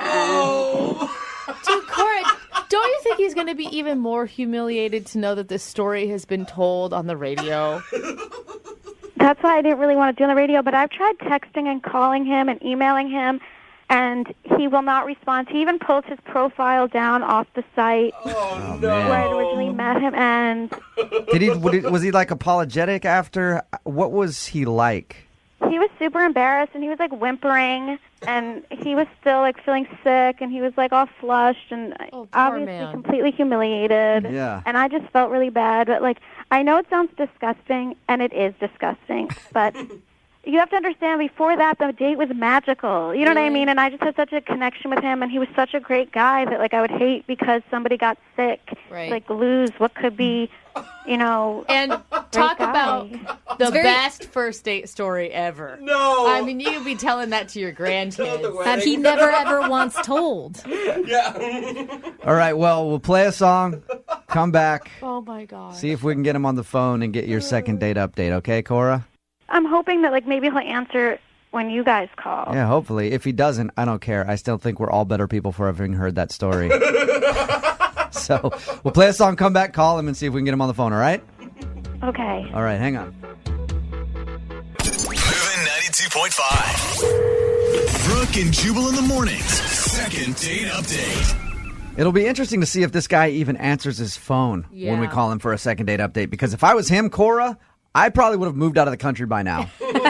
Dude, Cora, don't you think he's going to be even more humiliated to know that this story has been told on the radio? That's why I didn't really want to do it on the radio, but I've tried texting and calling him and emailing him, and he will not respond. He even pulled his profile down off the site where I originally met him. And was he like apologetic after? What was he like? He was super embarrassed, and he was like whimpering, and he was still like feeling sick, and he was like all flushed and obviously completely humiliated. Yeah. And I just felt really bad, but like I know it sounds disgusting, and it is disgusting, but you have to understand, before that, the date was magical. You know what I mean? And I just had such a connection with him, and he was such a great guy that, like, I would hate because somebody got sick. Right. Like, lose what could be, And talk about the best first date story ever. No. I mean, you could be telling that to your grandkids. That he never ever once told. All right, well, we'll play a song, come back, Oh, my God. see if we can get him on the phone and get your second date update, okay, Cora? I'm hoping that, like, maybe he'll answer when you guys call. Yeah, hopefully. If he doesn't, I don't care. I still think we're all better people for having heard that story. So we'll play a song, come back, call him, and see if we can get him on the phone, all right? Okay. All right, hang on. Moving 92.5. Brooke and Jubal in the mornings. Second date update. It'll be interesting to see if this guy even answers his phone when we Yeah. call him for a second date update. Because if I was him, Cora, I probably would have moved out of the country by now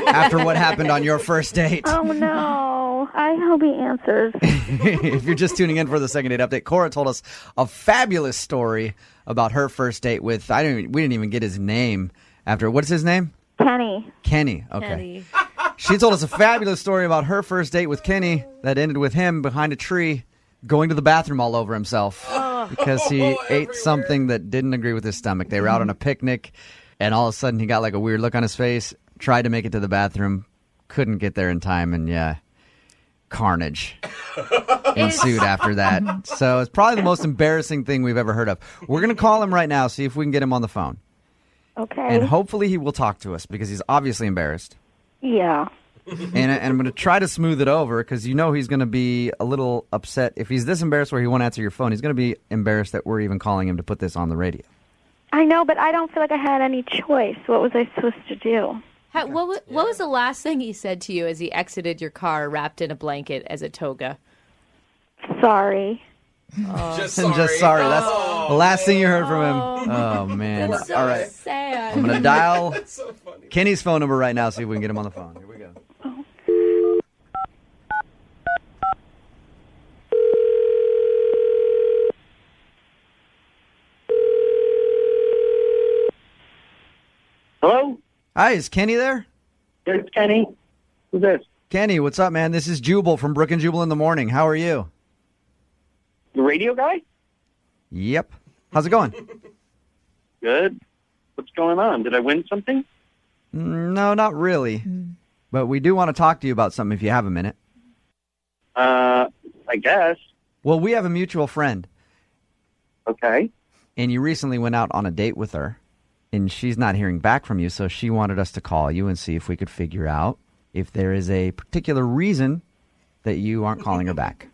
after what happened on your first date. Oh, no. I hope he answers. If you're just tuning in for the second date update, Cora told us a fabulous story about her first date with, we didn't even get his name after, what's his name? Kenny. Kenny, okay. She told us a fabulous story about her first date with Kenny that ended with him behind a tree going to the bathroom all over himself because he ate something that didn't agree with his stomach. They were out on a picnic, and all of a sudden he got like a weird look on his face, tried to make it to the bathroom, couldn't get there in time, and carnage ensued after that. So it's probably the most embarrassing thing we've ever heard of. We're going to call him right now, see if we can get him on the phone. Okay. And hopefully he will talk to us because he's obviously embarrassed. Yeah. And I'm going to try to smooth it over because he's going to be a little upset. If he's this embarrassed where he won't answer your phone, he's going to be embarrassed that we're even calling him to put this on the radio. I know, but I don't feel like I had any choice. What was I supposed to do? What was the last thing he said to you as he exited your car wrapped in a blanket as a toga? Sorry. Just sorry. That's the last thing you heard from him. Oh, man. That's so All right. sad. I'm going to dial Kenny's phone number right now, see if we can get him on the phone. Here we go. Hello? Hi, is Kenny there? It's Kenny. Who's this? Kenny, what's up, man? This is Jubal from Brooke and Jubal in the morning. How are you? The radio guy? Yep. How's it going? Good. What's going on? Did I win something? No, not really. But we do want to talk to you about something if you have a minute. I guess. Well, we have a mutual friend. Okay. And you recently went out on a date with her. And she's not hearing back from you, so she wanted us to call you and see if we could figure out if there is a particular reason that you aren't calling her back.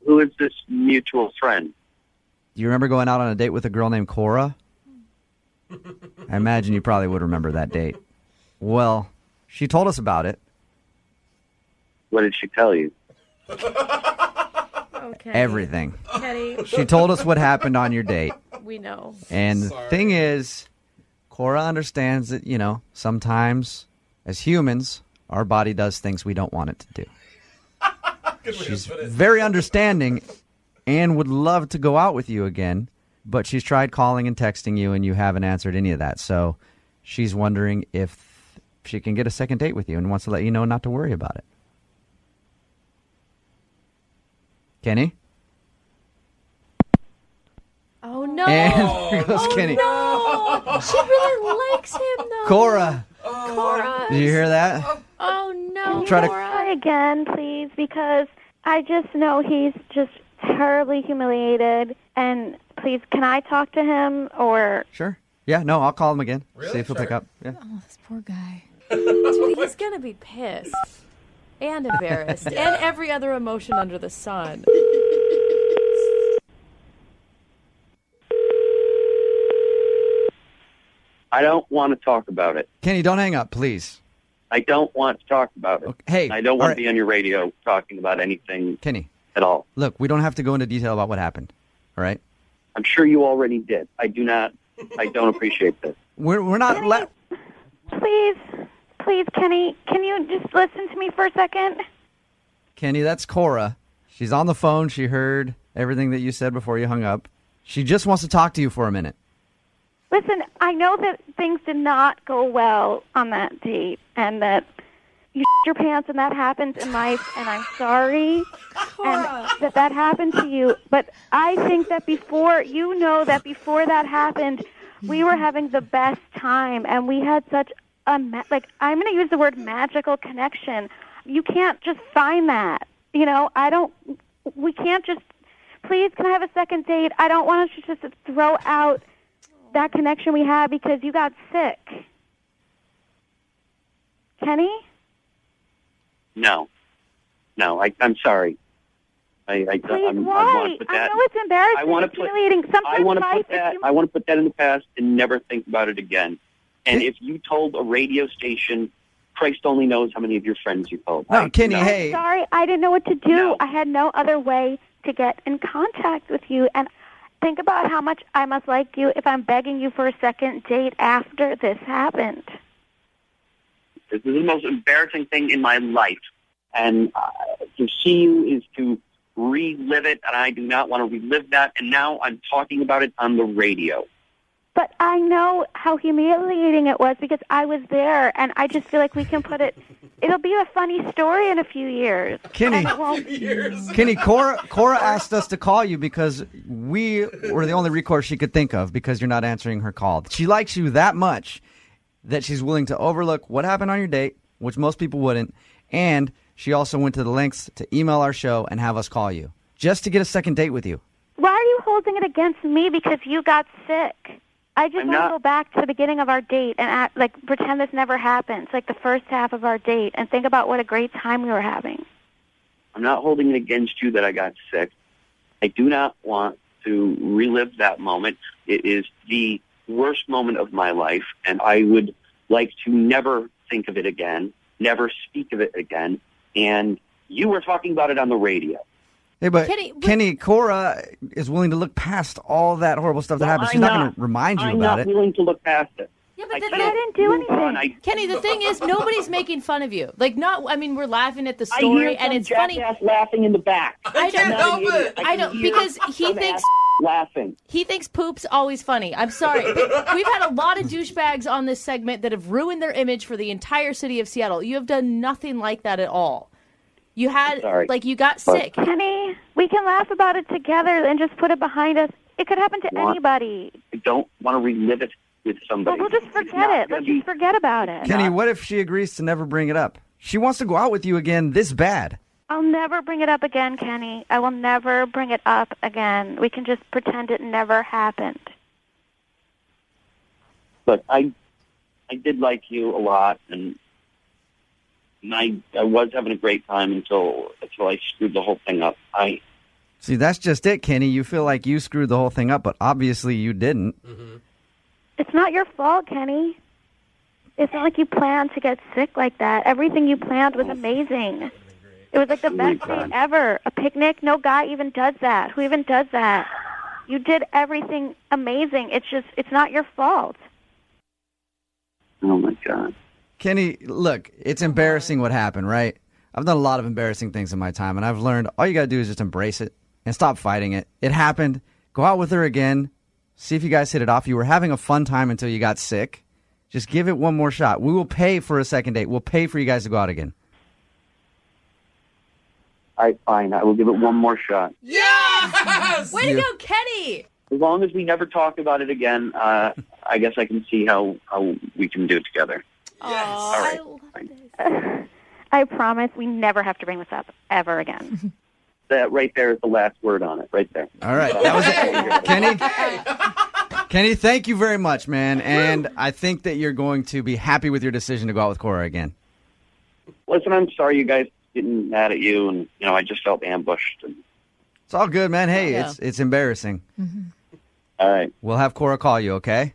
Who is this mutual friend? Do you remember going out on a date with a girl named Cora? I imagine you probably would remember that date. Well, she told us about it. What did she tell you? Okay. Everything. Kenny. She told us what happened on your date. We know. And the thing is, Cora understands that, sometimes as humans, our body does things we don't want it to do. She's very understanding and would love to go out with you again, but she's tried calling and texting you and you haven't answered any of that. So she's wondering if she can get a second date with you and wants to let you know not to worry about it. Kenny? Oh, no. And here goes Kenny. No. She really likes him, though. Cora. Cora. Did you hear that? Oh, no. Try to- Try again, please, because I just know he's just terribly humiliated. And please, can I talk to him or... Sure. Yeah, no, I'll call him again. See if he'll pick up. Yeah. Oh, this poor guy. Dude, he's going to be pissed and embarrassed and every other emotion under the sun. I don't want to talk about it. Kenny, don't hang up, please. I don't want to talk about it. Okay. Hey, I don't want all to right. be on your radio talking about anything Kenny, at all. look, we don't have to go into detail about what happened, all right? I'm sure you already did. I don't appreciate this. We're not... Please, Kenny, can you just listen to me for a second? Kenny, that's Cora. She's on the phone. She heard everything that you said before you hung up. She just wants to talk to you for a minute. Listen, I know that things did not go well on that date and that you your pants and that happens in life, and I'm sorry and that happened to you. But I think that before that happened, we were having the best time, and we had such a, I'm going to use the word magical connection. You can't just find that. We can't just, please, can I have a second date? I don't want us to just throw out that connection we had because you got sick. Kenny? No, I'm sorry. Please, why? I know it's embarrassing. I want to put that in the past and never think about it again. And if you told a radio station, Christ only knows how many of your friends you told. Oh, Kenny, hey. I'm sorry, I didn't know what to do. No. I had no other way to get in contact with you. And think about how much I must like you if I'm begging you for a second date after this happened. This is the most embarrassing thing in my life. And to see you is to relive it, and I do not want to relive that. And now I'm talking about it on the radio. But I know how humiliating it was because I was there, and I just feel like we can put it. It'll be a funny story in a few years. Kenny, Cora asked us to call you because we were the only recourse she could think of because you're not answering her call. She likes you that much that she's willing to overlook what happened on your date, which most people wouldn't, and she also went to the lengths to email our show and have us call you just to get a second date with you. Why are you holding it against me because you got sick? I just want to go back to the beginning of our date and pretend this never happened. It's like the first half of our date and think about what a great time we were having. I'm not holding it against you that I got sick. I do not want to relive that moment. It is the worst moment of my life, and I would like to never think of it again, never speak of it again. And you were talking about it on the radio. Hey, but Kenny, Cora is willing to look past all that horrible stuff that happened. She's not going to remind you about it. I'm not willing to look past it. Yeah, but I didn't do anything. Kenny, the thing is, nobody's making fun of you. We're laughing at the story, and it's funny. Laughing in the back. I can't help it. I don't, because he thinks laughing. He thinks poop's always funny. I'm sorry. We've had a lot of douchebags on this segment that have ruined their image for the entire city of Seattle. You have done nothing like that at all. You had, you got sick. Honey, we can laugh about it together and just put it behind us. It could happen to anybody. I don't want to relive it with somebody. But we'll just forget it. Let's just forget about it. Kenny, what if she agrees to never bring it up? She wants to go out with you again this bad. I'll never bring it up again, Kenny. I will never bring it up again. We can just pretend it never happened. Look, I did like you a lot, and I was having a great time until I screwed the whole thing up. See, that's just it, Kenny. You feel like you screwed the whole thing up, but obviously you didn't. Mm-hmm. It's not your fault, Kenny. It's not like you planned to get sick like that. Everything you planned was amazing. It was like the best date ever. A picnic, no guy even does that. Who even does that? You did everything amazing. It's not your fault. Oh, my God. Kenny, look, it's embarrassing what happened, right? I've done a lot of embarrassing things in my time, and I've learned all you got to do is just embrace it and stop fighting it. It happened. Go out with her again. See if you guys hit it off. You were having a fun time until you got sick. Just give it one more shot. We will pay for a second date. We'll pay for you guys to go out again. All right, fine. I will give it one more shot. Yes! Way to go, Kenny! As long as we never talk about it again, I guess I can see how we can do it together. All right. I promise we never have to bring this up ever again. That right there is the last word on it, right there. All right. That was it. Kenny, thank you very much, man. And I think that you're going to be happy with your decision to go out with Cora again. Listen, I'm sorry you guys getting mad at you, and I just felt ambushed. It's all good, man. Hey, it's embarrassing. Mm-hmm. All right. We'll have Cora call you, okay?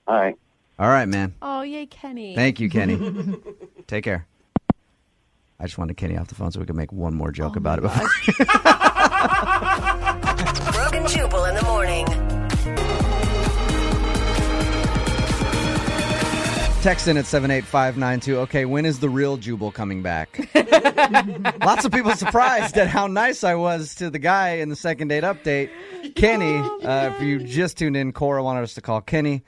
All right. All right, man. Oh, yay, Kenny. Thank you, Kenny. Take care. I just wanted Kenny off the phone so we could make one more joke about it before. Brooke and Jubal in the morning. Text in at 78592. Okay, when is the real Jubal coming back? Lots of people surprised at how nice I was to the guy in the second date update. Kenny, if you just tuned in, Cora wanted us to call Kenny.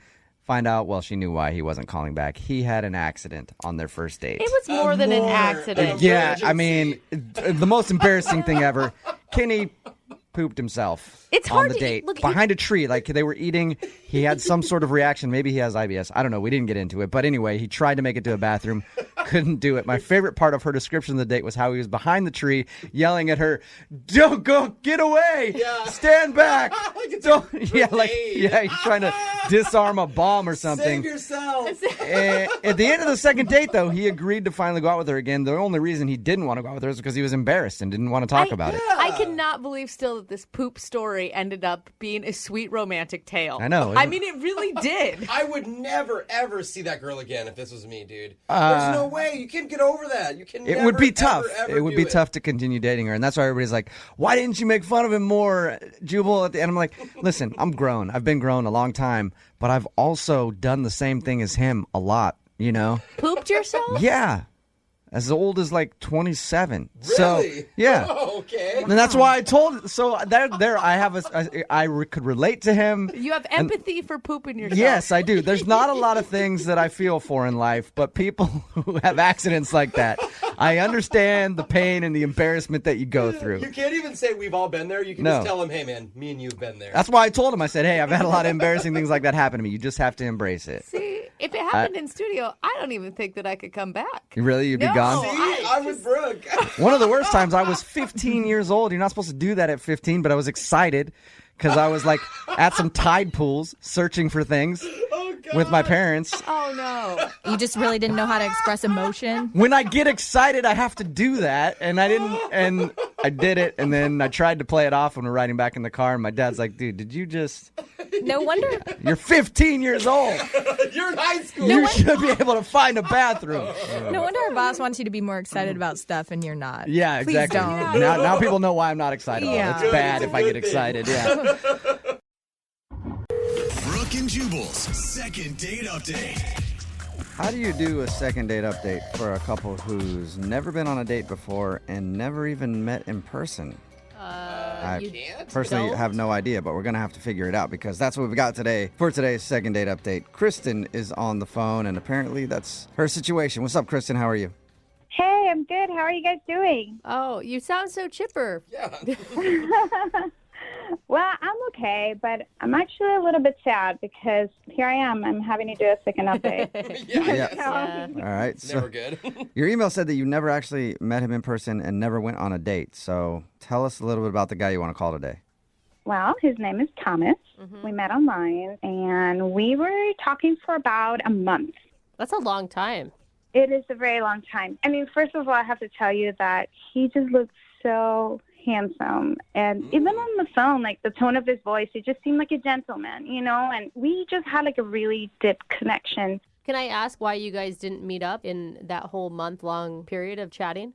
find out, well, she knew why he wasn't calling back. He had an accident on their first date. It was more than an accident. Yeah, I mean, the most embarrassing thing ever. Kenny pooped himself on the date behind a tree. Like they were eating. He had some sort of reaction. Maybe he has IBS. I don't know. We didn't get into it. But anyway, he tried to make it to a bathroom. Couldn't do it. My favorite part of her description of the date was how he was behind the tree yelling at her, "Don't go, get away, stand back." Don't, he's trying to disarm a bomb or something. Save yourself. At the end of the second date, though, he agreed to finally go out with her again. The only reason he didn't want to go out with her is because he was embarrassed and didn't want to talk about it. I cannot believe still that this poop story ended up being a sweet romantic tale. I know. I mean, it really did. I would never, ever see that girl again if this was me, dude. There's no way. You can't get over that. You can. It would be tough. It would be tough to continue dating her. And that's why everybody's like, why didn't you make fun of him more, Jubal? At the end, I'm like, listen, I'm grown. I've been grown a long time, but I've also done the same thing as him a lot, you know? Pooped yourself? Yeah. As old as like 27. Really? So, yeah. Oh, okay. And that's why I told. So there, I have could relate to him. You have empathy for pooping yourself. Yes, I do. There's not a lot of things that I feel for in life, but people who have accidents like that, I understand the pain and the embarrassment that you go through. You can't even say we've all been there. You can just tell them, hey, man, me and you have been there. That's why I told him. I said, hey, I've had a lot of embarrassing things like that happen to me. You just have to embrace it. See, if it happened in studio, I don't even think that I could come back. Really? You'd be gone? See, I'm with Brooke. One of the worst times, I was 15 years old. You're not supposed to do that at 15, but I was excited because I was like at some tide pools searching for things with my parents. Oh, no. You just really didn't know how to express emotion? When I get excited, I have to do that. And I didn't. And I did it. And then I tried to play it off when we're riding back in the car. And my dad's like, dude, did you just... No wonder. You're 15 years old. You're in high school. You should be able to find a bathroom. No wonder our boss wants you to be more excited about stuff and you're not. Yeah, exactly. Please don't. Now people know why I'm not excited. Yeah. It's bad if I get excited. Yeah. Brooke and Jubal's second date update. How do you do a second date update for a couple who's never been on a date before and never even met in person? I personally have no idea, but we're going to have to figure it out because that's what we've got today for today's second date update. Kristen is on the phone, and apparently that's her situation. What's up, Kristen? How are you? Hey, I'm good. How are you guys doing? Oh, you sound so chipper. Yeah. Well, I'm okay, but I'm actually a little bit sad because here I am. I'm having to do a second update. Yeah. All right. So Never good. Your email said that you never actually met him in person and never went on a date. So tell us a little bit about the guy you want to call today. Well, his name is Thomas. We met online, and we were talking for about a month. That's a long time. It is a very long time. I mean, first of all, I have to tell you that he just looks so handsome, and even on the phone, like the tone of his voice, it just seemed like a gentleman, you know, and we just had like a really deep connection. Can I ask why you guys didn't meet up in that whole month-long period of chatting?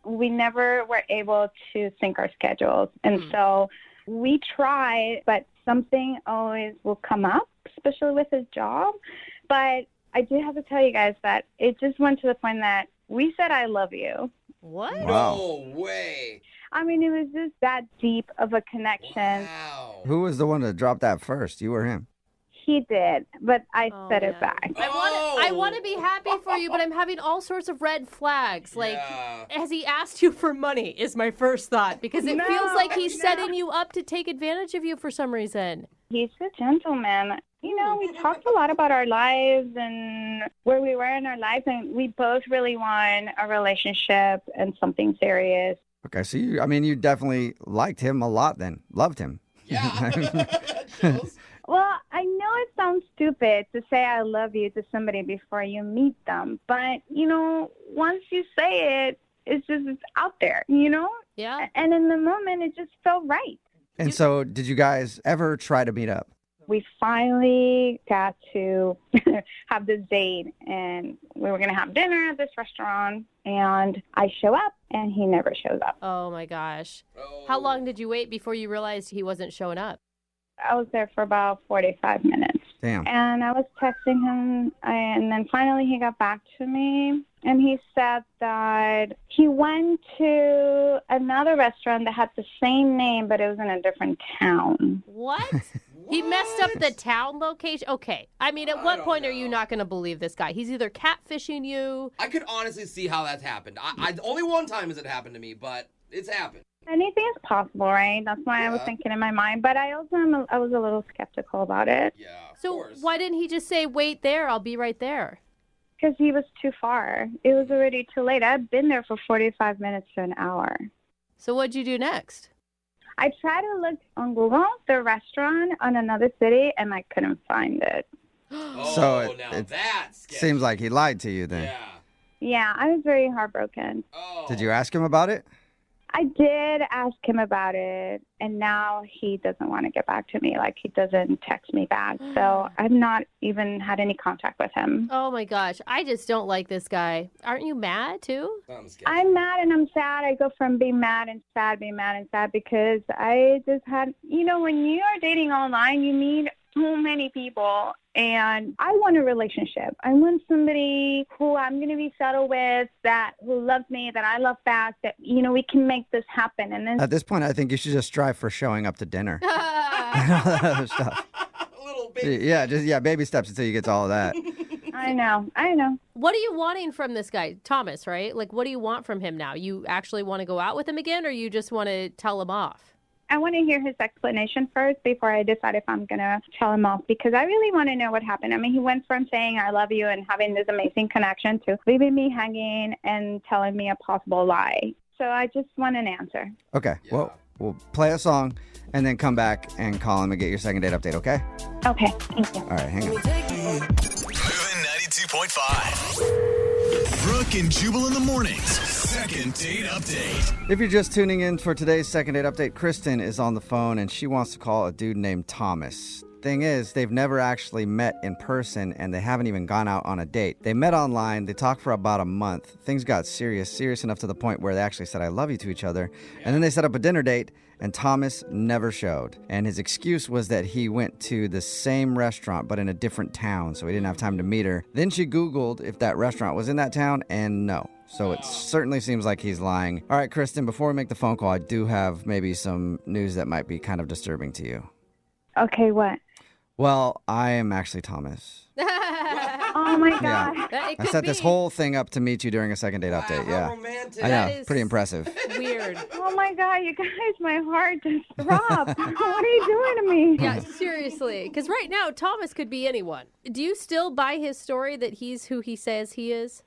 We never were able to sync our schedules, and so we tried, but something always will come up, especially with his job. But I do have to tell you guys that it just went to the point that we said I love you. What? Wow. No way. I mean, it was just that deep of a connection. Wow. Who was the one to drop that first, you or him? He did, but I said it back. I want to be happy for you, but I'm having all sorts of red flags. Like, has he asked you for money is my first thought, because it feels like he's setting you up to take advantage of you for some reason. He's a gentleman. You know, we talked a lot about our lives and where we were in our lives, and we both really want a relationship and something serious. Okay, so you definitely liked him a lot then. Loved him. Yeah. Well, I know it sounds stupid to say I love you to somebody before you meet them, but, you know, once you say it, it's out there, you know? Yeah. And in the moment, it just felt right. And so did you guys ever try to meet up? We finally got to have this date, and we were going to have dinner at this restaurant, and I show up, and he never shows up. Oh, my gosh. How long did you wait before you realized he wasn't showing up? I was there for about 45 minutes. Damn. And I was texting him, and then finally he got back to me, and he said that he went to another restaurant that had the same name, but it was in a different town. What? He messed up the town location. Okay. I mean, at what point are you not going to believe this guy? He's either catfishing you. I could honestly see how that's happened. I only one time has it happened to me, but it's happened. Anything is possible, right? That's why I was thinking in my mind. But I also I was a little skeptical about it. Yeah. So why didn't he just say, wait there, I'll be right there? Because he was too far. It was already too late. I've been there for 45 minutes to an hour. So what'd you do next? I tried to look on Google, the restaurant on another city, and I couldn't find it. So it seems like he lied to you then. Yeah, I was very heartbroken. Did you ask him about it? I did ask him about it, and now he doesn't want to get back to me. Like, he doesn't text me back. So I've not even had any contact with him. Oh, my gosh. I just don't like this guy. Aren't you mad, too? I'm mad and I'm sad. I go from being mad and sad, being mad and sad, because I just had, when you are dating online, you meet so many people, and I want a relationship. I want somebody who I'm going to be settled with, who loves me, that I love back, that, we can make this happen. And then at this point, I think you should just strive for showing up to dinner. And all that other stuff. Baby steps until you get to all of that. I know. What are you wanting from this guy? Thomas, right? Like, what do you want from him now? You actually want to go out with him again, or you just want to tell him off? I want to hear his explanation first before I decide if I'm going to tell him off, because I really want to know what happened. I mean, he went from saying I love you and having this amazing connection to leaving me hanging and telling me a possible lie. So I just want an answer. Okay. Yeah. Well, we'll play a song and then come back and call him and get your second date update, okay? Okay. Thank you. All right, hang on. Moving 92.5. Brooke and Jubal in the mornings. Second date update. If you're just tuning in for today's second date update, Kristen is on the phone and she wants to call a dude named Thomas. Thing is, they've never actually met in person and they haven't even gone out on a date. They met online, they talked for about a month. Things got serious enough to the point where they actually said I love you to each other. And then they set up a dinner date and Thomas never showed. And his excuse was that he went to the same restaurant but in a different town, so he didn't have time to meet her. Then she Googled if that restaurant was in that town, and no. So it certainly seems like he's lying. All right, Kristen, before we make the phone call, I do have maybe some news that might be kind of disturbing to you. Okay, what? Well, I am actually Thomas. Oh, my God. Yeah. I set this whole thing up to meet you during a second date update. Yeah. Romantic. I know. Pretty impressive. Weird. Oh, my God, you guys, my heart just dropped. What are you doing to me? Yeah, seriously. Because right now, Thomas could be anyone. Do you still buy his story that he's who he says he is?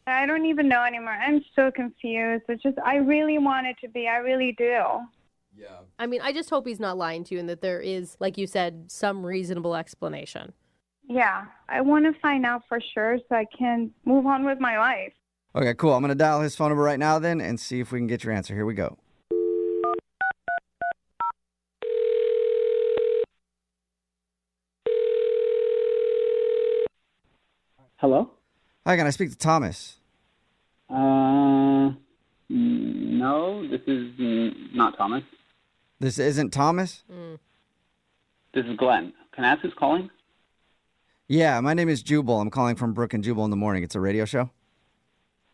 I don't even know anymore. I'm so confused. It's just, I really want it to be. I really do. Yeah. I mean, I just hope he's not lying to you and that there is, like you said, some reasonable explanation. Yeah. I want to find out for sure so I can move on with my life. Okay, cool. I'm going to dial his phone number right now then and see if we can get your answer. Here we go. Hello? Hi, can I speak to Thomas? No, this is not Thomas. This isn't Thomas? This is Glenn. Can I ask who's calling? Yeah, my name is Jubal. I'm calling from Brooke and Jubal in the morning. It's a radio show.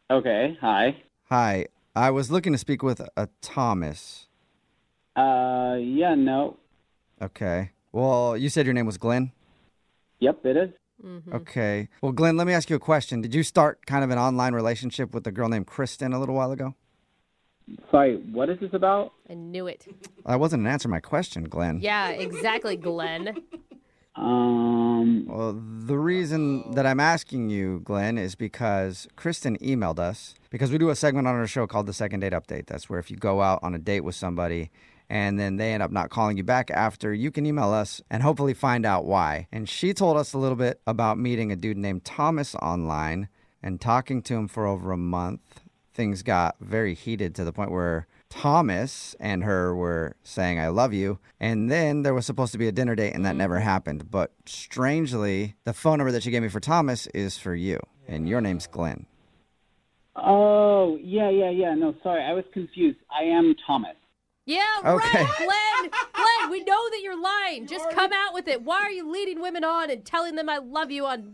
Okay, hi. Hi. I was looking to speak with a Thomas. Yeah, no. Okay. Well, you said your name was Glenn? Yep, it is. Mm-hmm. Okay. Well, Glenn, let me ask you a question. Did you start kind of an online relationship with a girl named Kristen a little while ago? Sorry, what is this about? I knew it. I wasn't answering my question, Glenn. Yeah, exactly, Glenn. Well, the reason that I'm asking you, Glenn, is because Kristen emailed us, because we do a segment on our show called the Second Date Update. That's where if you go out on a date with somebody and then they end up not calling you back after, you can email us and hopefully find out why. And she told us a little bit about meeting a dude named Thomas online and talking to him for over a month. Things got very heated to the point where Thomas and her were saying, I love you. And then there was supposed to be a dinner date and that never happened. But strangely, the phone number that she gave me for Thomas is for you. And your name's Glenn. Oh, yeah. No, sorry, I was confused. I am Thomas. Yeah, okay. right, Glenn. Glenn, we know that you're you're lying. Just come out with it. Why are you leading women on and telling them I love you on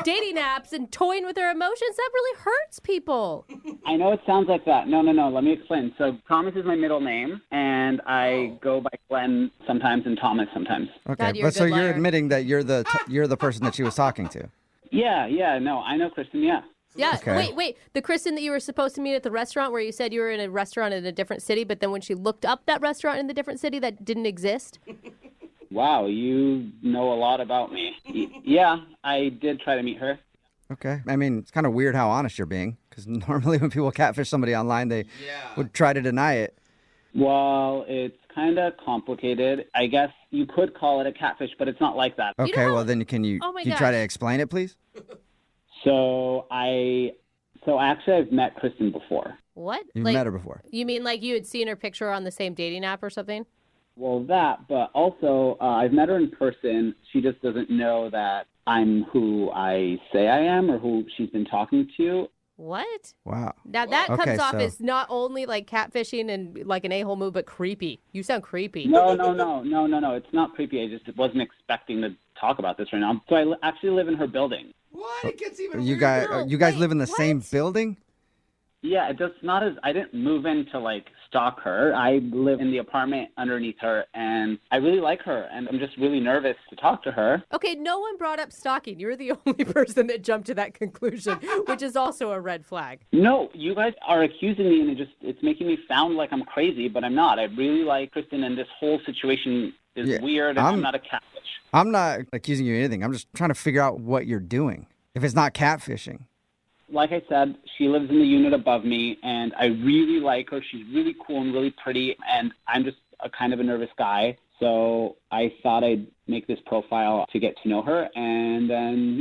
dating apps and toying with their emotions? That really hurts people. I know it sounds like that. No. Let me explain. So Thomas is my middle name, and I go by Glenn sometimes and Thomas sometimes. Okay, but so you're admitting that you're the person that she was talking to. Yeah. No, I know Kristen. Yeah. Yeah. Okay. Wait. The Kristen that you were supposed to meet at the restaurant where you said you were in a restaurant in a different city, but then when she looked up that restaurant in the different city, that didn't exist? Wow, you know a lot about me. Yeah, I did try to meet her. Okay. I mean, it's kind of weird how honest you're being, because normally when people catfish somebody online, they would try to deny it. Well, it's kind of complicated. I guess you could call it a catfish, but it's not like that. Okay, well then can you try to explain it, please? So actually I've met Kristen before. What? You've met her before. You mean like you had seen her picture on the same dating app or something? Well, that, but also I've met her in person. She just doesn't know that I'm who I say I am or who she's been talking to. What? Wow. Now that comes off as not only like catfishing and like an a-hole move, but creepy. You sound creepy. No. It's not creepy. I just wasn't expecting to talk about this right now. So I actually live in her building. What? It gets even You weirder. guys live in the same building? Yeah, it just not as I didn't move in to like stalk her. I live in the apartment underneath her, and I really like her, and I'm just really nervous to talk to her. Okay, no one brought up stalking. You're the only person that jumped to that conclusion, which is also a red flag. No, you guys are accusing me, and it's making me sound like I'm crazy, but I'm not. I really like Kristen, and this whole situation is weird, and I'm not a catfish. I'm not accusing you of anything. I'm just trying to figure out what you're doing. If it's not catfishing. Like I said, she lives in the unit above me, and I really like her. She's really cool and really pretty, and I'm just a kind of a nervous guy. So I thought I'd make this profile to get to know her and then,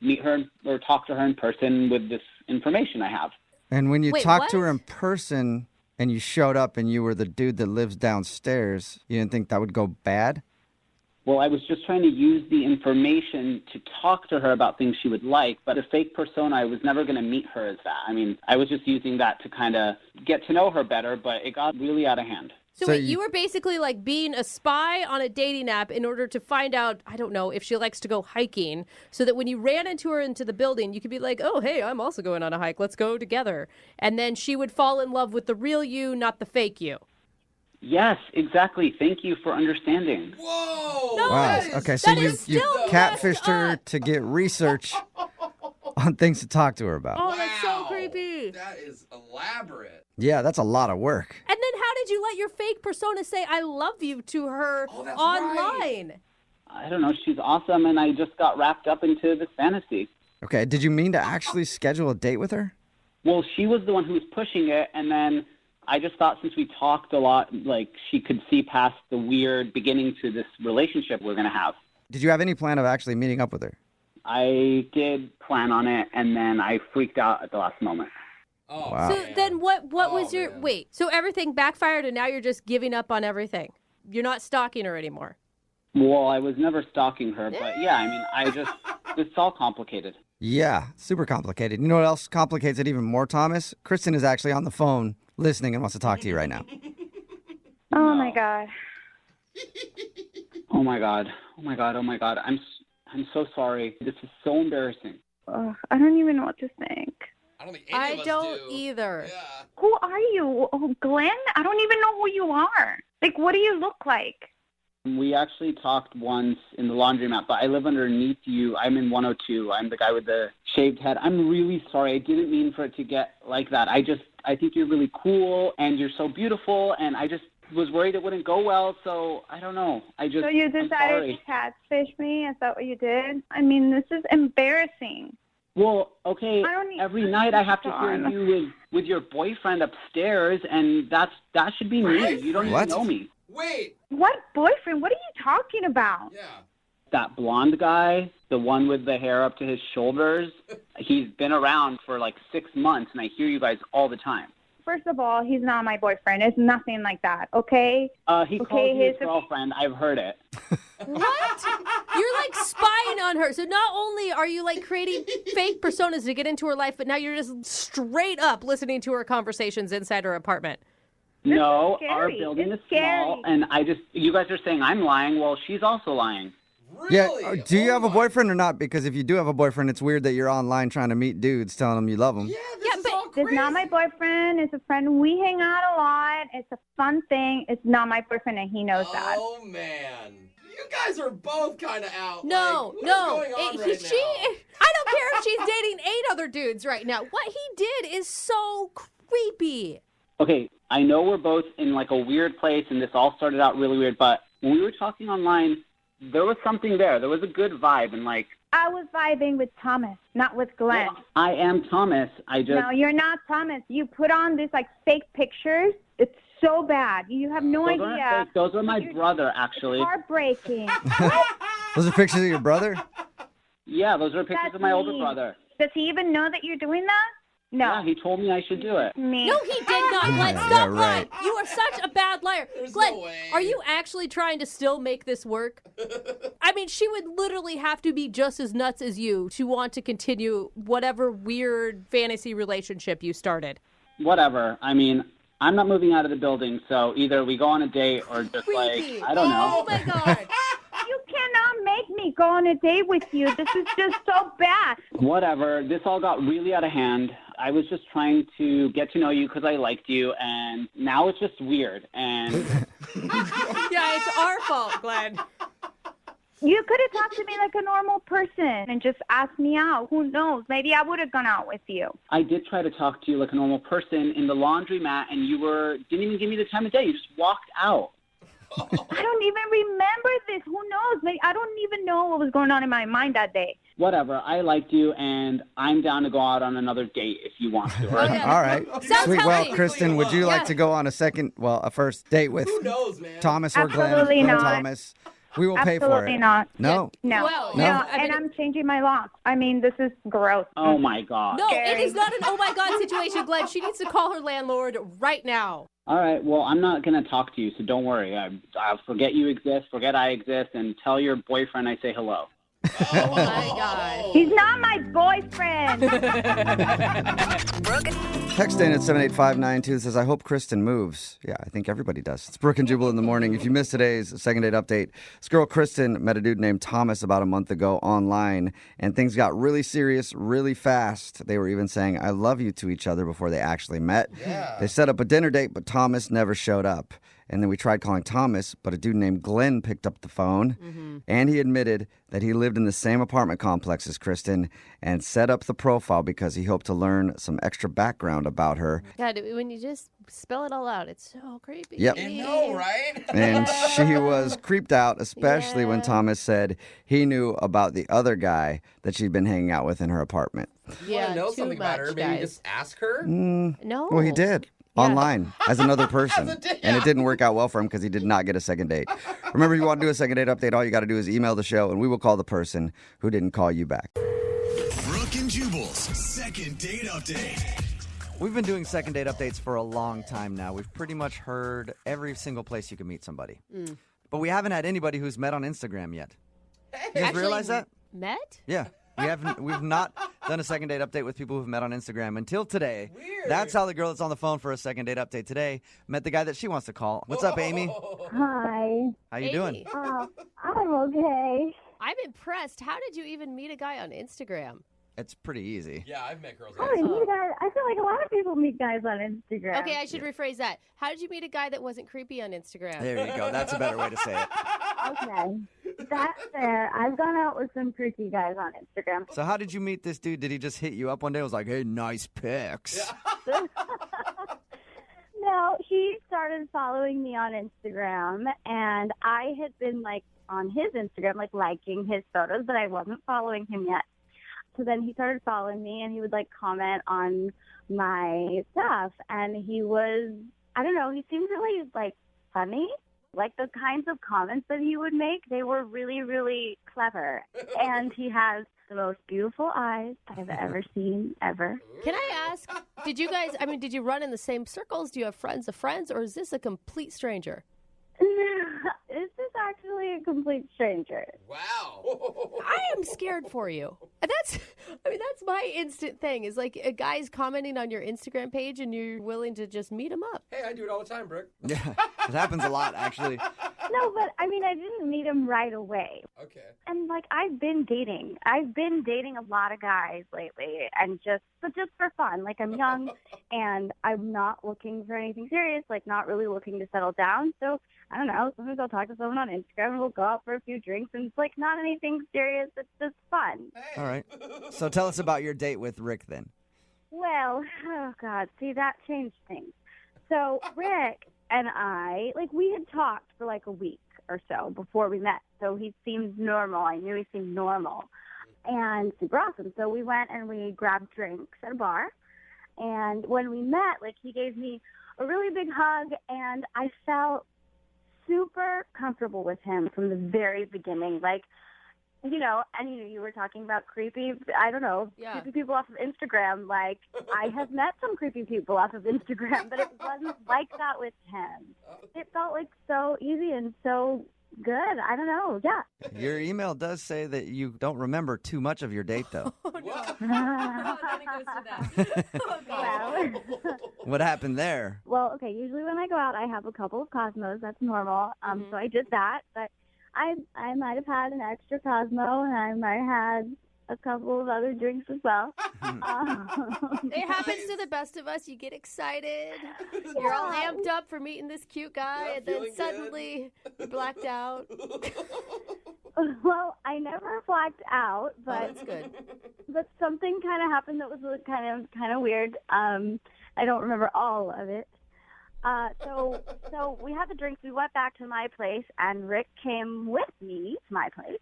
meet her or talk to her in person with this information I have. And when you talked to her in person and you showed up and you were the dude that lives downstairs, you didn't think that would go bad? Well, I was just trying to use the information to talk to her about things she would like, but a fake persona, I was never going to meet her as that. I mean, I was just using that to kind of get to know her better, but it got really out of hand. So wait, you were basically like being a spy on a dating app in order to find out, I don't know, if she likes to go hiking, so that when you ran into her into the building, you could be like, oh, hey, I'm also going on a hike. Let's go together. And then she would fall in love with the real you, not the fake you. Yes, exactly. Thank you for understanding. Whoa! No, Wow. Okay, so you catfished her to get research on things to talk to her about. Oh, that's so creepy. That is elaborate. Yeah, that's a lot of work. And then how did you let your fake persona say I love you to her online? I don't know. She's awesome, and I just got wrapped up into this fantasy. Okay, did you mean to actually schedule a date with her? Well, she was the one who was pushing it, and then I just thought since we talked a lot, like she could see past the weird beginning to this relationship we're going to have. Did you have any plan of actually meeting up with her? I did plan on it, and then I freaked out at the last moment. Oh, wow. So then what was your... Man. Wait, so everything backfired and now you're just giving up on everything? You're not stalking her anymore? Well, I was never stalking her, but yeah, I mean, it's all complicated. Yeah, super complicated. You know what else complicates it even more, Thomas? Kristen is actually on the phone listening and wants to talk to you right now. Oh, my God. Oh, my God. Oh, my God. Oh, my God. I'm so sorry. This is so embarrassing. I don't even know what to think. I don't think any of us do. Either. Yeah. Who are you? Oh, Glenn? I don't even know who you are. Like, what do you look like? We actually talked once in the laundromat, but I live underneath you. I'm in 102. I'm the guy with the shaved head. I'm really sorry. I didn't mean for it to get like that. I think you're really cool, and you're so beautiful, and I just was worried it wouldn't go well, so I don't know. So you decided to catfish me? Is that what you did? I mean, this is embarrassing. Well, okay, every night I have to hear you with your boyfriend upstairs, and that should be me. You don't even know me. Wait. What boyfriend? What are you talking about? Yeah. That blonde guy, the one with the hair up to his shoulders, he's been around for like 6 months, and I hear you guys all the time. First of all, he's not my boyfriend. It's nothing like that, okay? He called you his girlfriend. I've heard it. What? You're like spying on her. So not only are you like creating fake personas to get into her life, but now you're just straight up listening to her conversations inside her apartment. No, scary. our building It's is small, and you guys are saying I'm lying. Well, she's also lying. Really? Yeah. Do you have a boyfriend or not? Because if you do have a boyfriend, it's weird that you're online trying to meet dudes, telling them you love them. It's not my boyfriend. It's a friend. We hang out a lot. It's a fun thing. It's not my boyfriend, and he knows that. Oh, man. You guys are both kind of out. No, like, no. What's going on right now? I don't care if she's dating 8 other dudes right now. What he did is so creepy. Okay, I know we're both in like a weird place, and this all started out really weird, but when we were talking online, there was something there. There was a good vibe, and like... I was vibing with Thomas, not with Glenn. Well, I am Thomas. No, you're not Thomas. You put on these like fake pictures. It's so bad. You have no Those idea. aren't fake. Those are my brother, actually. It's heartbreaking. Those are pictures of your brother? Yeah, those are pictures That's of my older me. brother. Does he even know that you're doing that? No. Yeah, he told me I should do it. Me. No, he did not. Glenn, Yeah, stop right. lying. You are such a bad liar. Glenn, are you actually trying to still make this work? I mean, she would literally have to be just as nuts as you to want to continue whatever weird fantasy relationship you started. Whatever. I mean, I'm not moving out of the building, so either we go on a date or just like, I don't know. Oh, my God. You cannot make me go on a date with you. This is just so bad. Whatever. This all got really out of hand. I was just trying to get to know you because I liked you, and now it's just weird. And Yeah, it's our fault, Glenn. You could have talked to me like a normal person and just asked me out. Who knows? Maybe I would have gone out with you. I did try to talk to you like a normal person in the laundromat, and you didn't even give me the time of day. You just walked out. I don't even remember this. Who knows? Maybe, I don't even know what was going on in my mind that day. Whatever. I liked you, and I'm down to go out on another date if you want to. All right. Sounds Sweet. Well, healthy. Kristen, would you like to go on a first date with Who knows, man? Thomas or Glenn? Absolutely Glenn not. Thomas. We will pay for Absolutely it. not. No. No. Well, no. yeah, I mean, and I'm changing my locks. I mean, this is gross. Oh, my God. No, it Scary. is not an oh my God situation, Glenn. She needs to call her landlord right now. All right. Well, I'm not going to talk to you, so don't worry. I'll forget you exist, forget I exist, and tell your boyfriend I say hello. Oh, my God. He's not my boyfriend. Text in at 78592 says, I hope Kristen moves. Yeah, I think everybody does. It's Brooke and Jubal in the morning. If you missed today's second date update, this girl Kristen met a dude named Thomas about a month ago online, and things got really serious really fast. They were even saying, I love you to each other before they actually met. Yeah. They set up a dinner date, but Thomas never showed up. And then we tried calling Thomas, but a dude named Glenn picked up the phone, and he admitted that he lived in the same apartment complex as Kristen and set up the profile because he hoped to learn some extra background about her. God, when you just spell it all out, it's so creepy. Yep. I know, right? And she was creeped out, especially when Thomas said he knew about the other guy that she'd been hanging out with in her apartment. You want to know something about her? Maybe guys. just ask her? No. Well, he did. Online as another person. As a date, And it didn't work out well for him because he did not get a second date. Remember, if you want to do a second date update, all you got to do is email the show and we will call the person who didn't call you back. Brooke and Jubal's second date update. We've been doing second date updates for a long time now. We've pretty much heard every single place you can meet somebody. But we haven't had anybody who's met on Instagram yet. You guys realize that? Met? Yeah. We've not done a second date update with people who've met on Instagram until today. Weird. That's how the girl that's on the phone for a second date update today met the guy that she wants to call. What's up, Amy? Hi. How you doing? I'm okay. I'm impressed. How did you even meet a guy on Instagram? It's pretty easy. Yeah, I've met girls. I feel like a lot of people meet guys on Instagram. Okay, I should rephrase that. How did you meet a guy that wasn't creepy on Instagram? There you go. That's a better way to say it. Okay. That's fair. I've gone out with some freaky guys on Instagram. So how did you meet this dude? Did he just hit you up one day and was like, hey, nice pics? Yeah. No, he started following me on Instagram, and I had been, on his Instagram, liking his photos, but I wasn't following him yet. So then he started following me, and he would, comment on my stuff, and he was, I don't know, he seemed really, funny. The kinds of comments that he would make, they were really, really clever. And he has the most beautiful eyes I've ever seen, ever. Can I ask, did you run in the same circles? Do you have friends of friends, or is this a complete stranger? This is actually a complete stranger. Wow. I am scared for you. That's my instant thing is like a guy's commenting on your Instagram page and you're willing to just meet him up. Hey, I do it all the time, Brooke. Yeah, it happens a lot, actually. No, but I mean, I didn't meet him right away. Okay. And like, I've been dating a lot of guys lately, and just for fun. Like, I'm young, and I'm not looking for anything serious. Like, not really looking to settle down. So I don't know. Sometimes I'll talk to someone on Instagram, and we'll go out for a few drinks, and it's like not anything serious. It's just fun. All right. So tell us about your date with Rick then. Well, oh God, see, that changed things. So Rick and I, like, we had talked for like a week or so before we met. So he seemed normal. I knew he seemed normal and super awesome. So we went and we grabbed drinks at a bar. And when we met, like, he gave me a really big hug, and I felt super comfortable with him from the very beginning. Like, you know, and you were talking about creepy, creepy people off of Instagram. Like, I have met some creepy people off of Instagram, but it wasn't like that with him. It felt like so easy and so good. I don't know. Yeah. Your email does say that you don't remember too much of your date, though. What happened there? Well, okay, usually when I go out, I have a couple of Cosmos. That's normal. So I did that, but I might have had an extra Cosmo, and I might have had a couple of other drinks as well. It happens to the best of us. You get excited. You're all amped up for meeting this cute guy, and then suddenly you're blacked out. Well, I never blacked out, but that's good. But something kind of happened that was kind of weird. I don't remember all of it. So we had the drinks. We went back to my place, and Rick came with me to my place.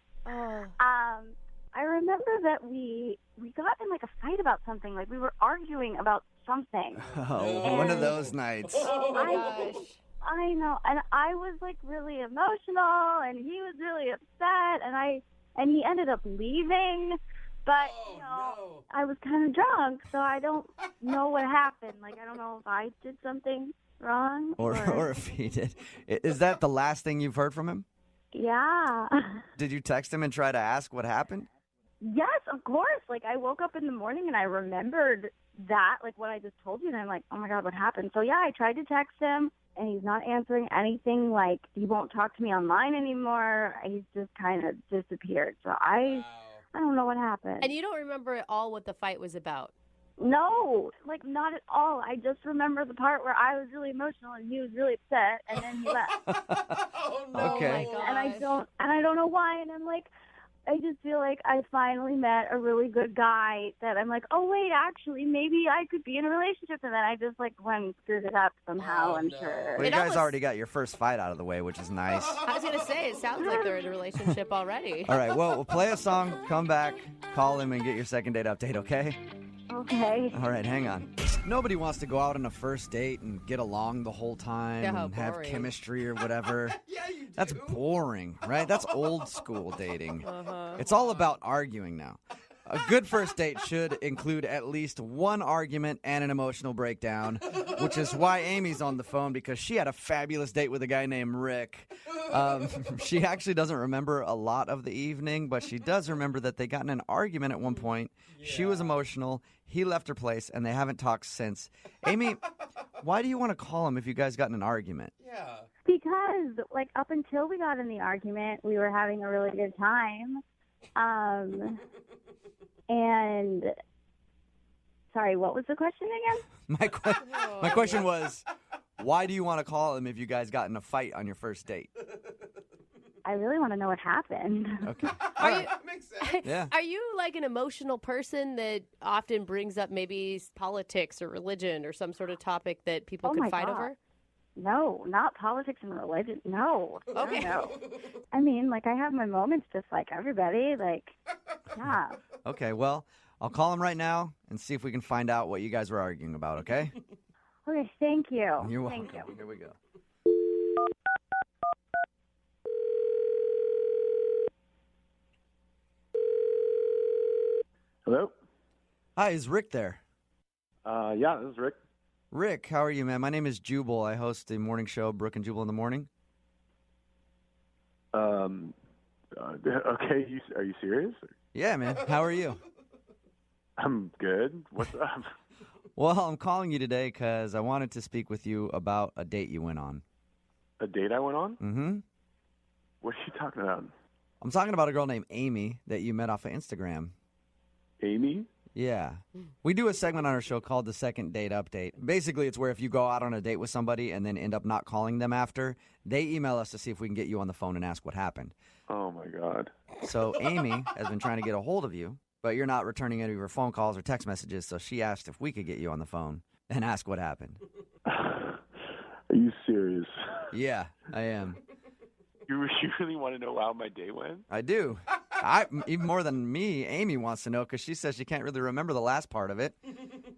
I remember that we got in like a fight about something. Like, we were arguing about something. Oh, one of those nights. Oh my gosh. I know, and I was like really emotional, and he was really upset, and he ended up leaving. But I was kind of drunk, so I don't know what happened. Like, I don't know if I did something wrong or if he did. Is that the last thing you've heard from him? Yeah. Did you text him and try to ask what happened? Yes, of course. Like, I woke up in the morning and I remembered that, like what I just told you, and I'm like, oh my God, what happened? So yeah, I tried to text him, and he's not answering anything. Like, he won't talk to me online anymore. He's just kind of disappeared. So I don't know what happened. And you don't remember at all what the fight was about? No, like, not at all. I just remember the part where I was really emotional and he was really upset, and then he left. Oh no! Okay. Oh my gosh. And I don't know why. And I'm like, I just feel like I finally met a really good guy that I'm like, oh wait, actually, maybe I could be in a relationship. And then I just like went and screwed it up somehow. I'm sure. Well, you guys already got your first fight out of the way, which is nice. I was gonna say, it sounds like they're in a relationship already. All right. Well, we'll play a song, come back, call him, and get your second date update. Okay? Okay. All right, hang on. Nobody wants to go out on a first date and get along the whole time and have chemistry or whatever. Yeah, you do. That's boring, right? That's old school dating. It's all about arguing now. A good first date should include at least one argument and an emotional breakdown, which is why Amy's on the phone, because she had a fabulous date with a guy named Rick. She actually doesn't remember a lot of the evening, but she does remember that they got in an argument at one point. Yeah. She was emotional. He left her place, and they haven't talked since. Amy, why do you want to call him if you guys got in an argument? Yeah. Because, like, up until we got in the argument, we were having a really good time. And sorry, what was the question again? My question was, why do you want to call him if you guys got in a fight on your first date? I really want to know what happened. Okay. Makes sense. Yeah. Are you like an emotional person that often brings up maybe politics or religion or some sort of topic that people could fight over? No, not politics and religion. No. Okay. No. I mean, like, I have my moments just like everybody. Like, yeah. Okay, well, I'll call him right now and see if we can find out what you guys were arguing about, okay? Okay, thank you. You're welcome. Thank you. Here we go. Hello? Hi, is Rick there? Yeah, this is Rick. Rick, how are you, man? My name is Jubal. I host the morning show, Brooke and Jubal in the Morning. Okay, are you serious? Yeah, man. How are you? I'm good. What's up? Well, I'm calling you today because I wanted to speak with you about a date you went on. A date I went on? Mm-hmm. What are you talking about? I'm talking about a girl named Amy that you met off of Instagram. Amy? Yeah. We do a segment on our show called the Second Date Update. Basically, it's where if you go out on a date with somebody and then end up not calling them after, they email us to see if we can get you on the phone and ask what happened. Oh, my God. So Amy has been trying to get a hold of you, but you're not returning any of her phone calls or text messages, so she asked if we could get you on the phone and ask what happened. Are you serious? Yeah, I am. You really want to know how my day went? I do. Even more than me, Amy wants to know because she says she can't really remember the last part of it.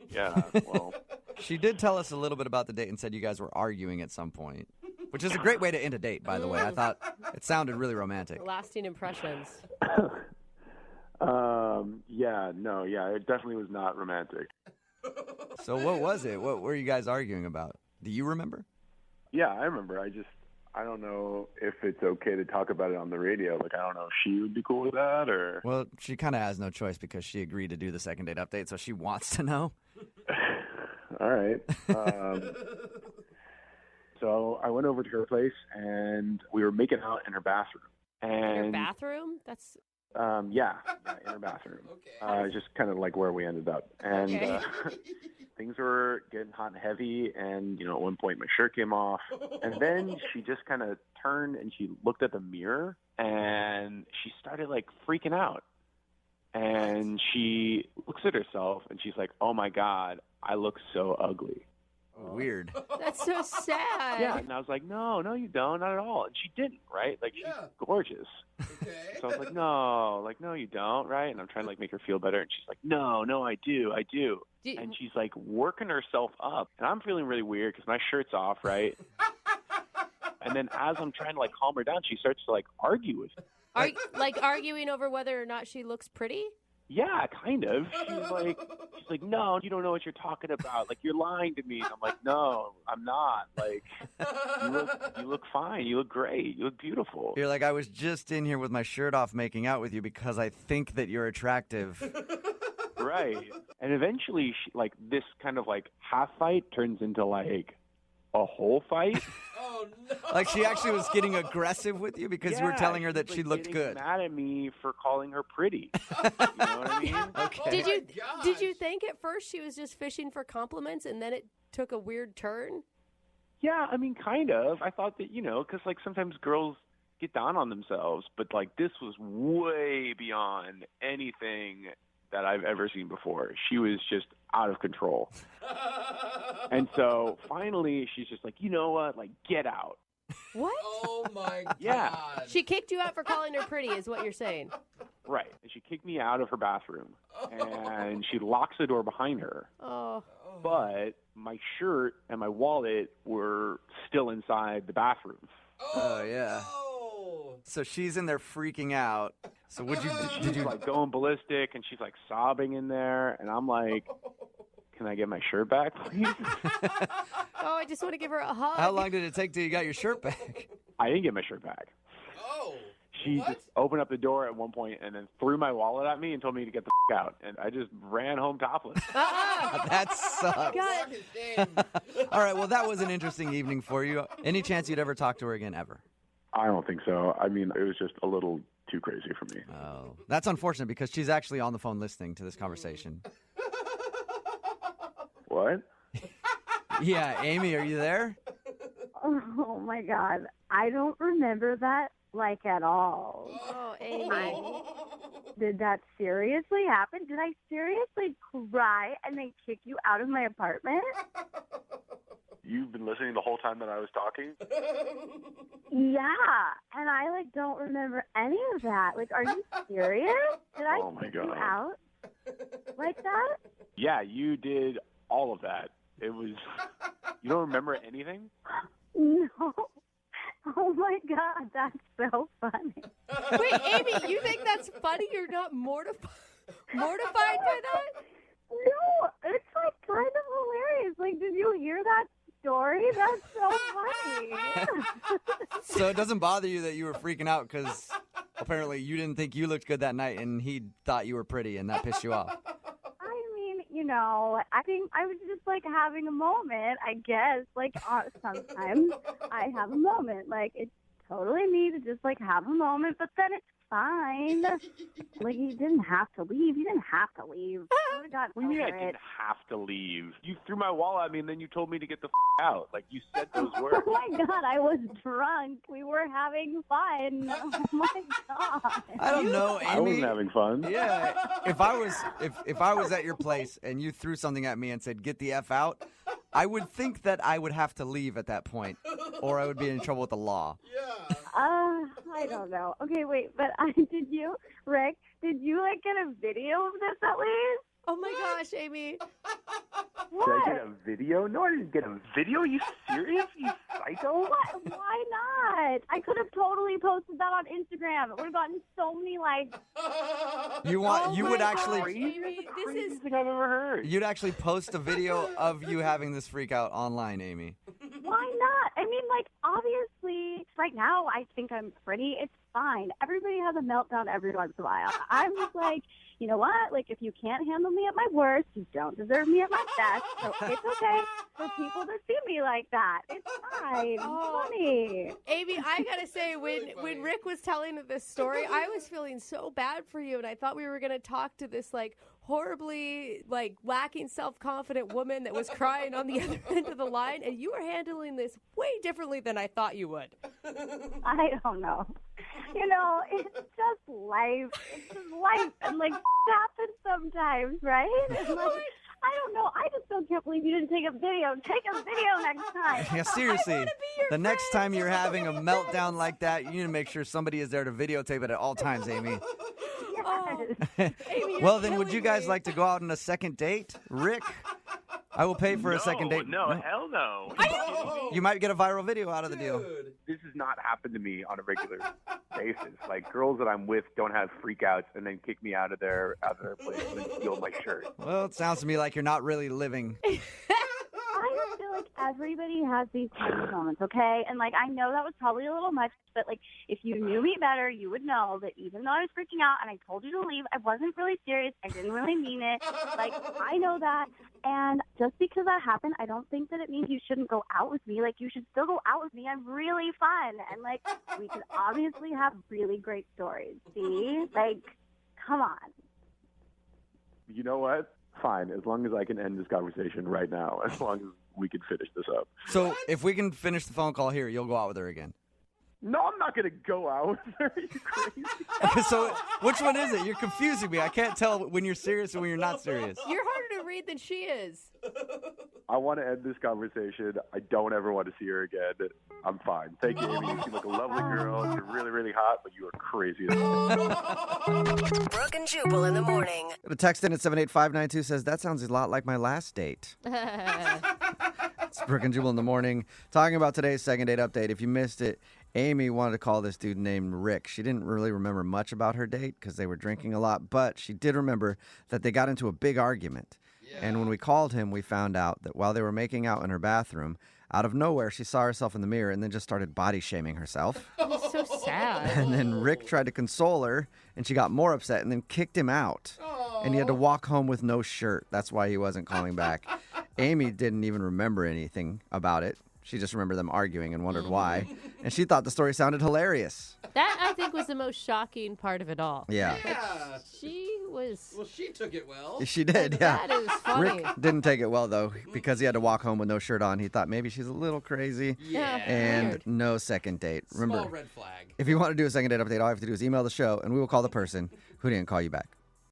Yeah, well. She did tell us a little bit about the date and said you guys were arguing at some point, which is a great way to end a date, by the way. I thought it sounded really romantic. Lasting impressions. Yeah, it definitely was not romantic. So what was it? What were you guys arguing about? Do you remember? Yeah, I remember. I don't know if it's okay to talk about it on the radio. Like, I don't know if she would be cool with that or... Well, she kind of has no choice because she agreed to do the Second Date Update, so she wants to know. All right. So I went over to her place, and we were making out in her bathroom. In your bathroom? That's... Yeah, in her bathroom. Okay. Just kind of like where we ended up. And things were getting hot and heavy, and, at one point my shirt came off. And then she just kind of turned and she looked at the mirror, and she started, like, freaking out. And she looks at herself, and she's like, oh, my God, I look so ugly. Weird. That's so sad. Yeah, and I was like, no, you don't, not at all. And she didn't, right? Like, she's gorgeous. Okay. So I was like, no, you don't, right? And I'm trying to, like, make her feel better. And she's like, no, I do. And she's, like, working herself up. And I'm feeling really weird because my shirt's off, right? And then as I'm trying to, like, calm her down, she starts to, like, argue with me. Arguing over whether or not she looks pretty? Yeah, kind of. She's like, no, you don't know what you're talking about. Like, you're lying to me. And I'm like, no, I'm not. Like, you look fine. You look great. You look beautiful. You're like, I was just in here with my shirt off making out with you because I think that you're attractive. Right. And eventually, this kind of, like, half fight turns into, like, a whole fight. Oh, no. Like, she actually was getting aggressive with you because you were telling her that she looked good. Mad at me for calling her pretty. You know what I mean? Okay. Did you think at first she was just fishing for compliments and then it took a weird turn? Yeah, I mean, kind of. I thought that, because, like, sometimes girls get down on themselves, but, like, this was way beyond anything that I've ever seen before. She was just out of control. And so finally she's just like, you know what? Like, get out. What? Oh, my God. Yeah. She kicked you out for calling her pretty is what you're saying. Right. And she kicked me out of her bathroom. And she locks the door behind her. Oh. But my shirt and my wallet were still inside the bathroom. Oh, yeah. No. So she's in there freaking out. So did you like going ballistic, and she's like sobbing in there, and I'm like, can I get my shirt back, please? Oh, I just want to give her a hug. How long did it take till you got your shirt back? I didn't get my shirt back. Oh. She just opened up the door at one point and then threw my wallet at me and told me to get the out. And I just ran home topless. That sucks. All right, well, that was an interesting evening for you. Any chance you'd ever talk to her again, ever? I don't think so. I mean, it was just a little too crazy for me. Oh, that's unfortunate because she's actually on the phone listening to this conversation. What? Yeah, Amy, are you there? Oh, my God. I don't remember that, like, at all. Oh, Amy. Did that seriously happen? Did I seriously cry and then kick you out of my apartment? You've been listening the whole time that I was talking? Yeah, and I, like, don't remember any of that. Like, are you serious? Did I kick you out like that? Yeah, you did all of that. It was... You don't remember anything? No. Oh, my God, that's so funny. Wait, Amy, you think that's funny? You're not mortified by that? No, it's, like, kind of hilarious. Like, did you hear that story? That's so funny. So it doesn't bother you that you were freaking out because apparently you didn't think you looked good that night, and he thought you were pretty, and that pissed you off. I mean, I think I was just like having a moment, I guess. Like sometimes I have a moment. Like it's totally me to just like have a moment, but then it's fine. Like he didn't have to leave. He didn't have to leave. I got What do you mean I didn't have to leave? You threw my wallet at me and then you told me to get the out. Like you said those words. Oh my God, I was drunk. We were having fun. Oh my God. I don't know, Amy. I wasn't having fun. Yeah. If I was at your place and you threw something at me and said, "Get the F out," I would think that I would have to leave at that point, or I would be in trouble with the law. I don't know. Okay, wait, but Rick, did you like get a video of this at least? Oh my gosh, Amy. What? Did I get a video? No, I didn't get a video. Are you serious? You psycho? What? Why not? I could have totally posted that on Instagram. It would have gotten so many likes. You would actually. Amy, this is thing I've ever heard. You'd actually post a video of you having this freak out online, Amy. Why not? I mean, like, obviously, right now, I think I'm pretty. It's fine. Everybody has a meltdown every once in a while. I'm just like, you know what? Like, if you can't handle me at my worst, you don't deserve me at my best. So it's okay for people to see me like that. It's fine. It's funny. Amy, I gotta say, when Rick was telling this story, I was feeling so bad for you, and I thought we were gonna talk to this like horribly like lacking self-confident woman that was crying on the other end of the line, and you were handling this way differently than I thought you would. I don't know. It's just life. It's just life, and like happens sometimes, right? And like, I don't know. I just still can't believe you didn't take a video. Take a video next time. Yeah, seriously. The next time you're having a meltdown like that, you need to make sure somebody is there to videotape it at all times, Amy. Yes. Amy, Well, then, would you guys like to go out on a second date? Rick, I will pay for a second date. No, hell no. You might get a viral video out of the deal. This has not happened to me on a regular basis. Like, girls that I'm with don't have freakouts and then kick me out of their place and then steal my shirt. Well, it sounds to me like you're not really living. I just feel like everybody has these kinds of moments, okay? And, like, I know that was probably a little much, but, like, if you knew me better, you would know that even though I was freaking out and I told you to leave, I wasn't really serious. I didn't really mean it. Like, I know that. And just because that happened, I don't think that it means you shouldn't go out with me. Like, you should still go out with me. I'm really fun. And, like, we could obviously have really great stories. See? Like, come on. You know what? Fine, as long as I can end this conversation right now, as long as we can finish this up. So if we can finish the phone call here, you'll go out with her again. No, I'm not going to go out with her. Are you crazy? So which one is it? You're confusing me. I can't tell when you're serious and when you're not serious. You're harder to read than she is. I want to end this conversation. I don't ever want to see her again. I'm fine. Thank you, Amy. You seem like a lovely girl. You're really, really hot, but you are crazy as well. Brooke and Jubal in the morning. The text in at 78592 says, that sounds a lot like my last date. It's Brooke and Jubal in the morning. Talking about today's second date update. If you missed it, Amy wanted to call this dude named Rick. She didn't really remember much about her date because they were drinking a lot, but she did remember that they got into a big argument. Yeah. And when we called him, we found out that while they were making out in her bathroom, out of nowhere, she saw herself in the mirror and then just started body shaming herself. That's so sad. And then Rick tried to console her, and she got more upset and then kicked him out. Aww. And he had to walk home with no shirt. That's why he wasn't calling back. Amy didn't even remember anything about it. She just remembered them arguing and wondered why. And she thought the story sounded hilarious. That, I think, was the most shocking part of it all. Yeah. She was... Well, she took it well. She did, yeah. That is funny. Rick didn't take it well, though, because he had to walk home with no shirt on. He thought maybe she's a little crazy. Yeah. And weird. No second date. Remember, Small red flag. If you want to do a second date update, all you have to do is email the show, and we will call the person who didn't call you back.